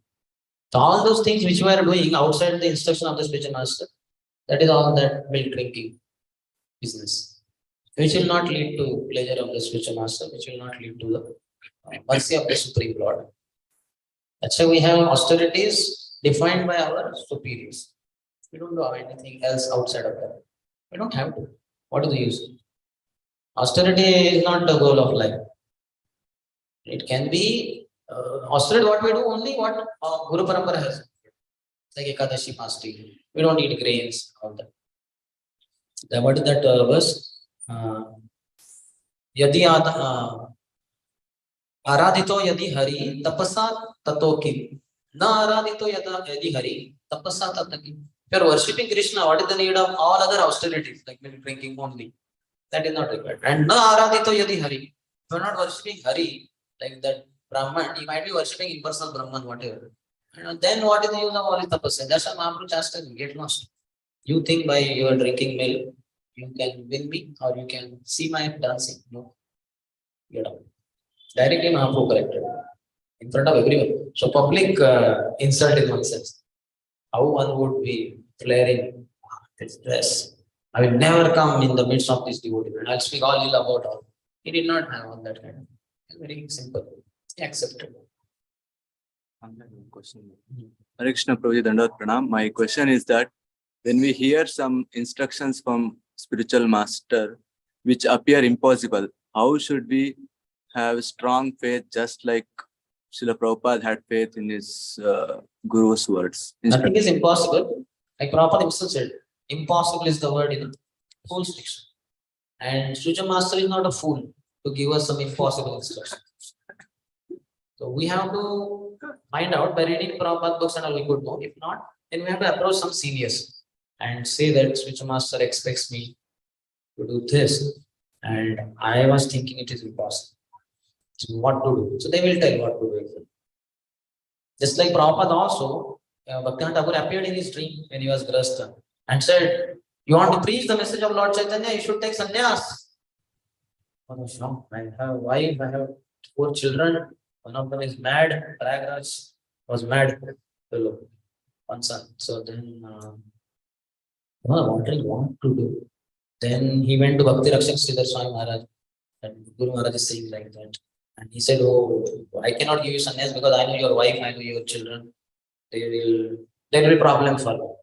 So all those things which we are doing outside the instruction of the spiritual master, that is all that milk drinking business, which will not lead to pleasure of the spiritual master, which will not lead to the mercy of the Supreme Lord. That's why we have austerities defined by our superiors. We don't do anything else outside of that. We don't have to. What is the use? Austerity is not the goal of life. It can be austerity, what we do only what Guru Parampara has. Like Ekadashi fasting. We don't eat grains, all that. Then what is that verse? Yadi Aradhito yadi hari tapasa tatokim. Na aradhito yadi hari tapasa tatakim. If you are worshipping Krishna, what is the need of all other austerities like milk drinking only? That is not required. And na aradhito yadi hari. If you are not worshipping Hari, like that Brahman, he might be worshipping impersonal Brahman, whatever. And then what is the use of all this tapasya? That's why Mahaprabhu chastised, get lost. You think by your drinking milk, you can win me or you can see my dancing. No. Get out. Directly Mahaprabhu corrected in front of everyone. So public insult in one sense. How one would be flaring this dress. I will never come in the midst of this devotee and I'll speak all ill about all. He did not have all that kind of. Very simple. He accepted. Question. Hare Krishna Prabhuji Dandavat Pranam. My question is that when we hear some instructions from spiritual master which appear impossible, how should we have strong faith just like Srila Prabhupada had faith in his Guru's words? Nothing is impossible. Like Prabhupada himself said, impossible is the word in the whole section. And spiritual master is not a fool to give us some impossible instructions. So we have to find out by reading Prabhupada books and all we could know. If not, then we have to approach some seniors and say that spiritual master expects me to do this. And I was thinking it is impossible. So what to do? So they will tell what to do. Just like Prabhupada also, Bhaktivinoda Thakur appeared in his dream when he was Grasta and said, you want to preach the message of Lord Chaitanya, you should take sannyas. I have a wife, I have 4 children. One of them is mad. Prayagraj was mad. One son. So then, what do you want to do? Then he went to Bhakti Rakshak Sridhar Swami Maharaj. And Guru Maharaj is saying like that. And he said, oh, I cannot give you sannyas because I know your wife, I know your children. There will be problem for you.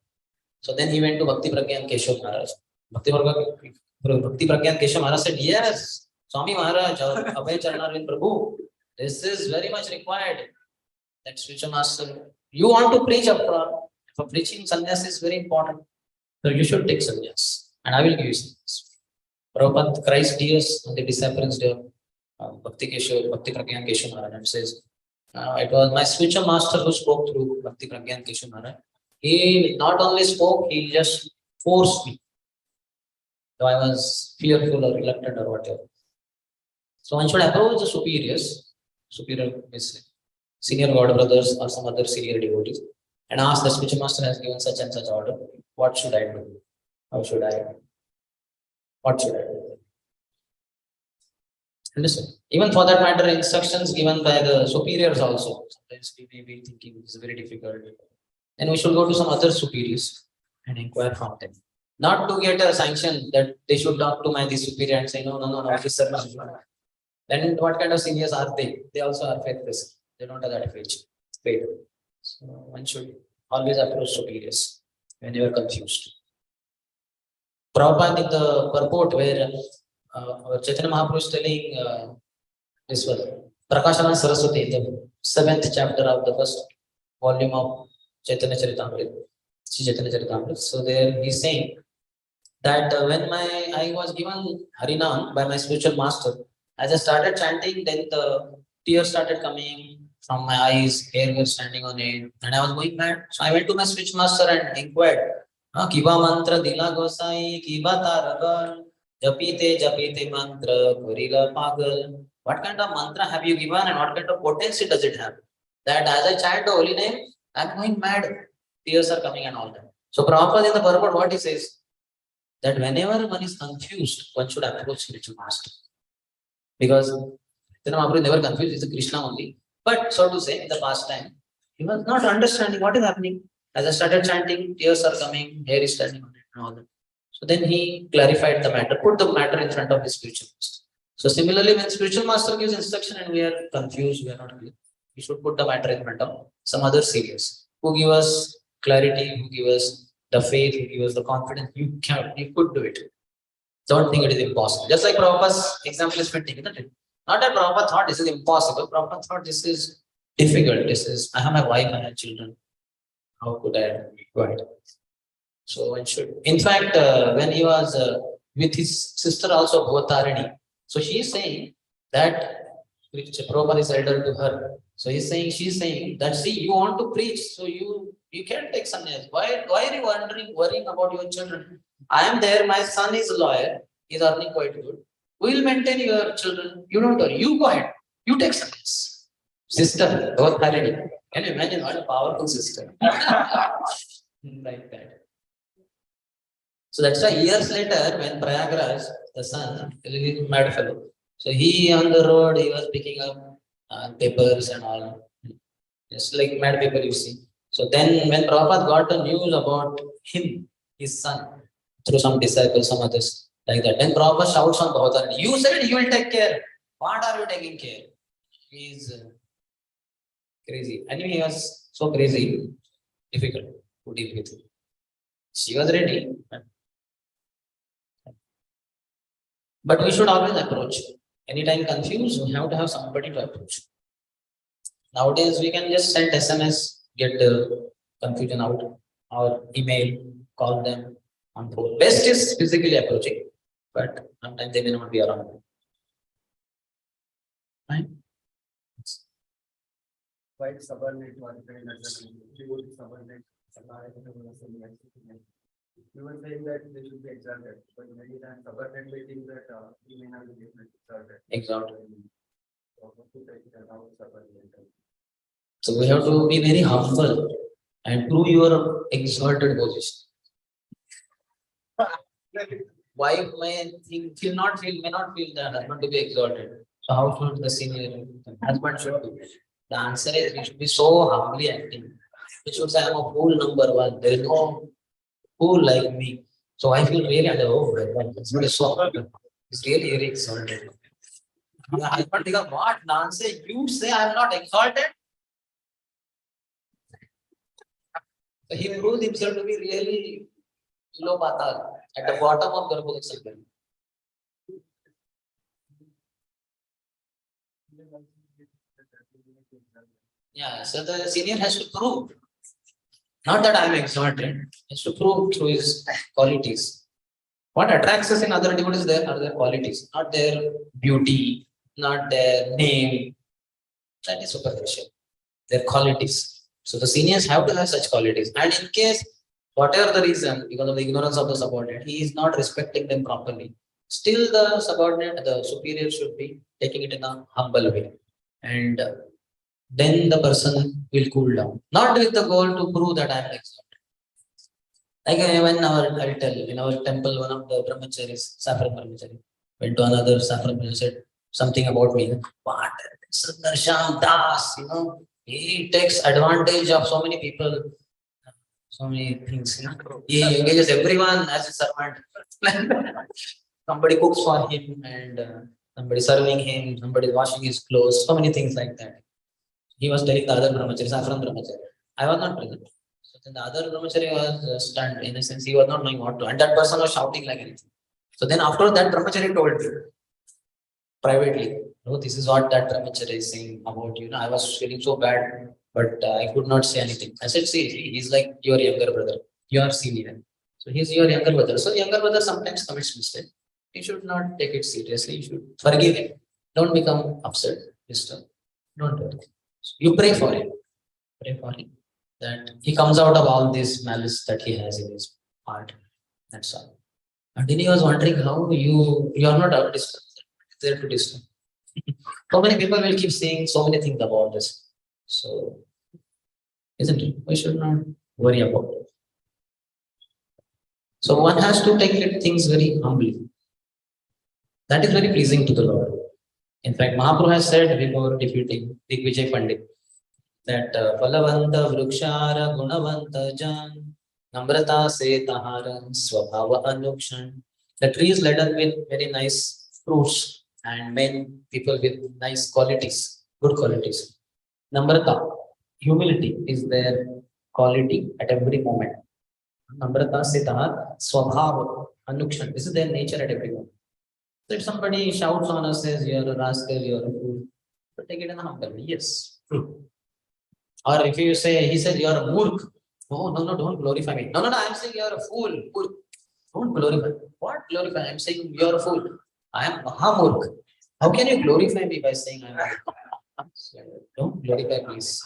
So then he went to Bhakti Pragyan Keshav Maharaj. Bhakti Pragyan Keshav Maharaj said, yes, Swami Maharaj, Abhay Charanarvind Prabhu, this is very much required. That spiritual master, you want to preach for preaching sannyas is very important. So you should take sannyas. And I will give you sannyas. Prabhupada Christ tears on the disappearance day of Bhakti Pragyan Keshav Maharaj and says, it was my spiritual master who spoke through Bhakti Pragyan Keshav Maharaj. He not only spoke, he just forced me. So I was fearful or reluctant or whatever. So one should approach the superiors, superior senior God brothers or some other senior devotees and ask the spiritual master has given such and such order. What should I do? How should I? What should I do? Understand? Even for that matter, instructions given by the superiors also. Sometimes we may be thinking this is very difficult. Then we should go to some other superiors and inquire from them. Not to get a sanction that they should talk to my this superior and say, no, this service is not. Then what kind of seniors are they? They also are faithless. They don't have that faith. So one should always approach superiors when you are confused. Prabhupada in the purport where Chaitanya Mahaprabhu is telling this was Prakashana Saraswati, the 7th chapter of the first volume of Chaitanya Charitamrita, Sri Chaitanya Charitamrita. So there he's saying that when I was given Harinam by my spiritual master, as I started chanting, then the tears started coming from my eyes, hair was standing on it, and I was going mad. So I went to my spiritual master and inquired, Kiba mantra dila gosai, kiba taragal, japite mantra, gorilla pagal. What kind of mantra have you given and what kind of potency does it have? That as I chant the holy name, I'm going mad. Tears are coming and all that. So Prabhupada in the purport, what he says, that whenever one is confused, one should approach spiritual master. Because Mahaprabhu never confused, it's a Krishna only. But so to say, in the past time, he was not understanding what is happening. As I started chanting, tears are coming, hair is standing on it and all that. So then he clarified the matter, put the matter in front of his spiritual master. So similarly, when spiritual master gives instruction and we are confused, we are not clear, we should put the matter in front of some other serious who give us clarity, who give us the faith, who give us the confidence. You could do it. Don't think it is impossible. Just like Prabhupada's example is fitting, isn't it? Not that Prabhupada thought this is impossible. Prabhupada thought this is difficult. I have my wife, I have children. How could I go ahead? So one should. In fact, when he was with his sister also, Bhavatarani, so she is saying that Prabhupada is elder to her. So she's saying that, see, you want to preach, so you can't take sannyas. Why are you worrying about your children? I am there, my son is a lawyer, he's earning quite good. We will maintain your children. You don't worry. You go ahead. You take sannyas. Sister, Bhavatarani. Can you imagine what a powerful sister? Like that. So that's why years later, when Prayagraj, the son, is a mad fellow. So he on the road, he was picking up papers and all. Just like mad people you see. So then when Prabhupada got the news about him, his son, through some disciples, some others, like that, then Prabhupada shouts on Bhavatarani, you said you will take care. What are you taking care? He is crazy. Anyway, he was so crazy, difficult to deal with. She was ready. But we should always approach. Anytime confused, we have to have somebody to approach. Nowadays, we can just send SMS, get the confusion out, or email, call them on phone. Best is physically approaching, but sometimes they may not be around. Right? Quite subordinate you were saying that they should be exalted, but many times subordinate may think that he may not be exalted. Exactly. So we have to be very humble and prove your exalted position. Wife may not feel that husband to be exalted. So how should the senior husband should do? The answer is we should be so humbly acting. We should say, I'm a fool number one. There is no fool like me. So I feel really oh my God, husband is so humble. He's really very exalted. The husband thinks, what nonsense? You say I'm not exalted? So he proved himself to be really below patal, at the bottom of Garbhodak Sagar. Yeah, so the senior has to prove. Not that I am exalted, he has to prove through his qualities. What attracts us in other devotees there are their qualities, not their beauty, not their name. That is superficial. Their qualities. So the seniors have to have such qualities. And in case, whatever the reason, because of the ignorance of the subordinate, he is not respecting them properly. Still, the subordinate, the superior should be taking it in a humble way. And then the person will cool down. Not with the goal to prove that I am exalted. Like I'll tell, in our temple, one of the brahmacharis, Saffron brahmachari, went to another Saffron brahmachari, said, something about me. But Sundarshyam Das, he takes advantage of so many people, so many things. He engages everyone as a servant. Somebody cooks for him and somebody serving him, somebody washing his clothes, so many things like that. He was telling the other brahmachari, saffron brahmachari. I was not present. So then the other brahmachari was stunned in a sense, he was not knowing what to, and that person was shouting like anything. So then after that, brahmachari told me privately, no, this is what that brahmachari is saying about you. I was feeling so bad, but I could not say anything. I said, see, he's like your younger brother, your senior. So he's your younger brother. So younger brother sometimes commits mistake. You should not take it seriously. You should forgive him. Don't become upset, disturbed. Don't do it. You pray for him. Pray for him that he comes out of all this malice that he has in his heart. That's all. And then he was wondering how you are not out disturb, there to disturb. So many people will keep saying so many things about this. So isn't it? We should not worry about it. So one has to take things very humbly. That is very pleasing to the Lord. In fact, Mahaprabhu has said before defeating Digvijay Pandit that Palavanta Vrukshara Gunavanta Jan Namrata Se Tahara Swabhava Anukshan. The tree is laden with very nice fruits and men, people with nice qualities, good qualities. Namrata, humility is their quality at every moment. Namrata Se Tahara Swabhava Anukshan. This is their nature at every moment. So if somebody shouts on us, says, you're a rascal, you're a fool, so take it in a humble way. Yes, true. Or if you say, he says, you're a murk. Oh, no, don't glorify me. No, I'm saying you're a fool. Don't glorify. What glorify? I'm saying you're a fool. I am Mahamurk. How can you glorify me by saying I'm a fool? Don't glorify, please.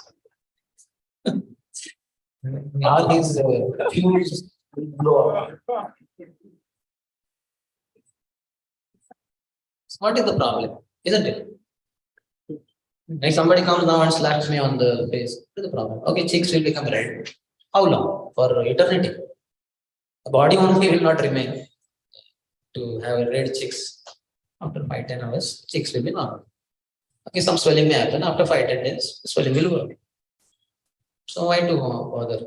All these views will blow up. What is the problem? Isn't it? Like somebody comes now and slaps me on the face. What is the problem? Okay, cheeks will become red. How long? For eternity. The body only will not remain to have red cheeks. After 5-10 hours, cheeks will be normal. Okay, some swelling may happen. After 5-10 days, swelling will go away. So why to bother?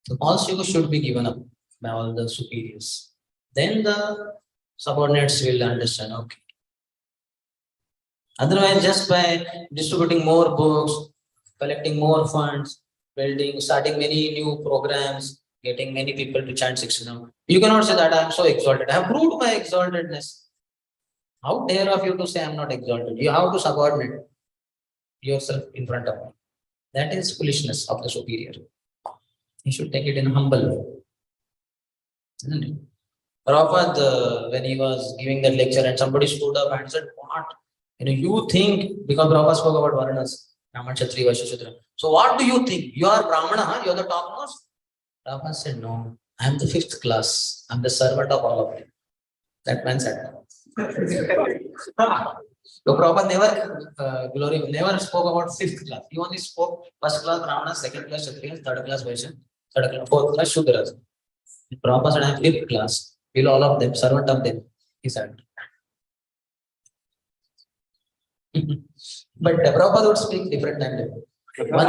The false ego should be given up by all the superiors. Then the subordinates will understand, okay. Otherwise, just by distributing more books, collecting more funds, starting many new programs, getting many people to chant 69, you cannot say that I am so exalted. I have proved my exaltedness. How dare of you to say I am not exalted? You have to subordinate yourself in front of me. That is foolishness of the superior. You should take it in a humble way. Isn't it? Prabhupada, when he was giving that lecture and somebody stood up and said, what? You think, because Prabhupada spoke about Varnas, Brahman, Kshatriya, Vaishya, Shudra. So what do you think? You are Brahmana, huh? You are the topmost? Prabhupada said, no, I am the 5th class. I am the servant of all of you. That man said, so Prabhupada never spoke about 5th class. He only spoke 1st class Brahmana, 2nd class Kshatriya, 3rd class Vaishya, 4th class Shudras. Prabhupada said, I am 5th class. Feel all of them, servant of them, he said. But Prabhupada would speak different time. One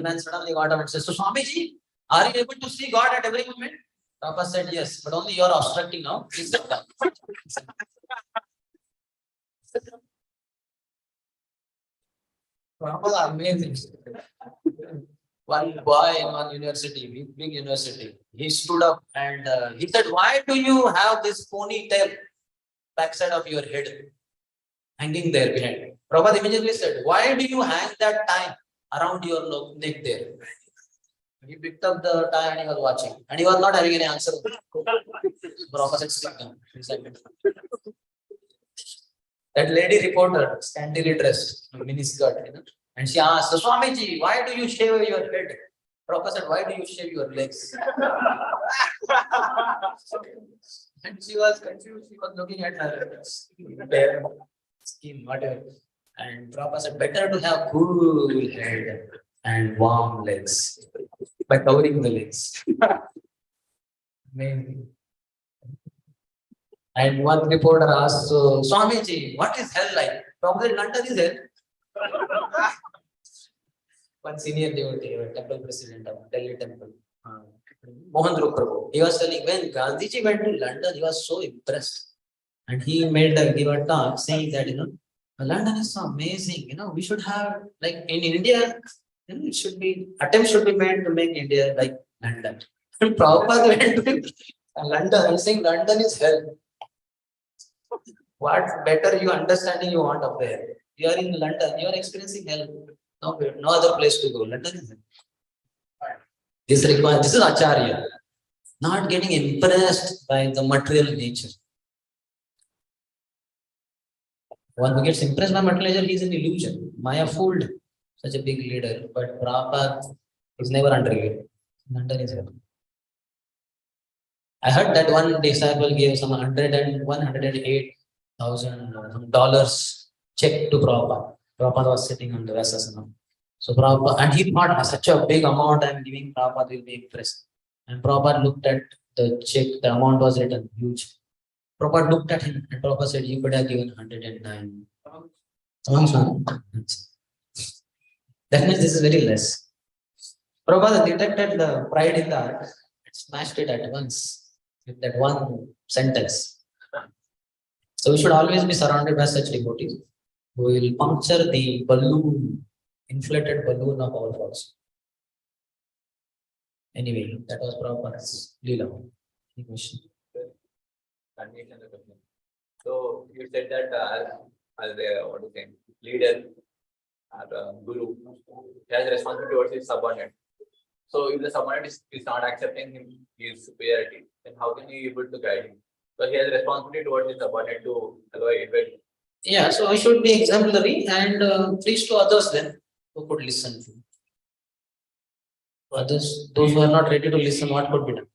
man suddenly got up and said, so Swamiji, are you able to see God at every moment? Prabhupada said, yes, but only you are obstructing now. Please sit down. Prabhupada, amazing. One boy in one university, big university, he stood up and he said, why do you have this ponytail backside of your head hanging there behind? Prabhupada immediately said, why do you hang that tie around your neck there? He picked up the tie and he was watching. And he was not having any answer. Prabhupada said, sit down. That lady reporter, scantily dressed, miniskirt, and she asked, so Swamiji, why do you shave your head? Prabhupada said, why do you shave your legs? And she was confused. She was looking at her bare skin, whatever. And Prabhupada said, better to have cool head and warm legs by covering the legs. Amazing. And one reporter asked, so, Swamiji, what is hell like? Probably London is hell. One senior devotee, a temple president of Delhi temple, Mohan Prabhu, he was telling when Gandhiji went to London, he was so impressed. And he made give a talk saying that, London is so amazing, we should have, like in India, it should be, attempts should be made to make India like London. And Prabhupada went to London and saying London is hell. What better you understanding you want up there? You are in London, you are experiencing hell. No other place to go. London is hell. This is Acharya. Not getting impressed by the material nature. One who gets impressed by material nature, he is an illusion. Maya fooled such a big leader, but Prabhupada is never under it. London is hell. I heard that one disciple gave some $108,000 check to Prabhupada. Prabhupada was sitting on the Vasasana. So Prabhupada, and he thought such a big amount I am giving, Prabhupada will be impressed. And Prabhupada looked at the check, the amount was written huge. Prabhupada looked at him and Prabhupada said, you could have given 109. That means this is very less. Prabhupada detected the pride in the heart and smashed it at once with that one sentence. So we should always be surrounded by such devotees who will puncture the balloon, inflated balloon of our thoughts. Anyway, that was Prabhupada's Leela. Any question? So you said that as a what to say, leader or guru, he has responsibility towards his subordinate. So if the subordinate is not accepting his superiority, then how can he be able to guide him? So he has responsibility towards his subordinate to allow it. Yeah, so we should be exemplary and preach to others then who could listen to. Others, those who are not ready to listen, what could be done?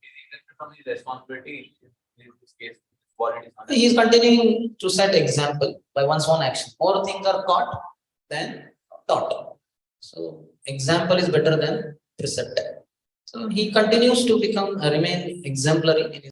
From his responsibility in this case, subordinate is not. He is continuing to set example by one's own action. More things are caught than taught. So example is better than precept. So he continues to remain exemplary in his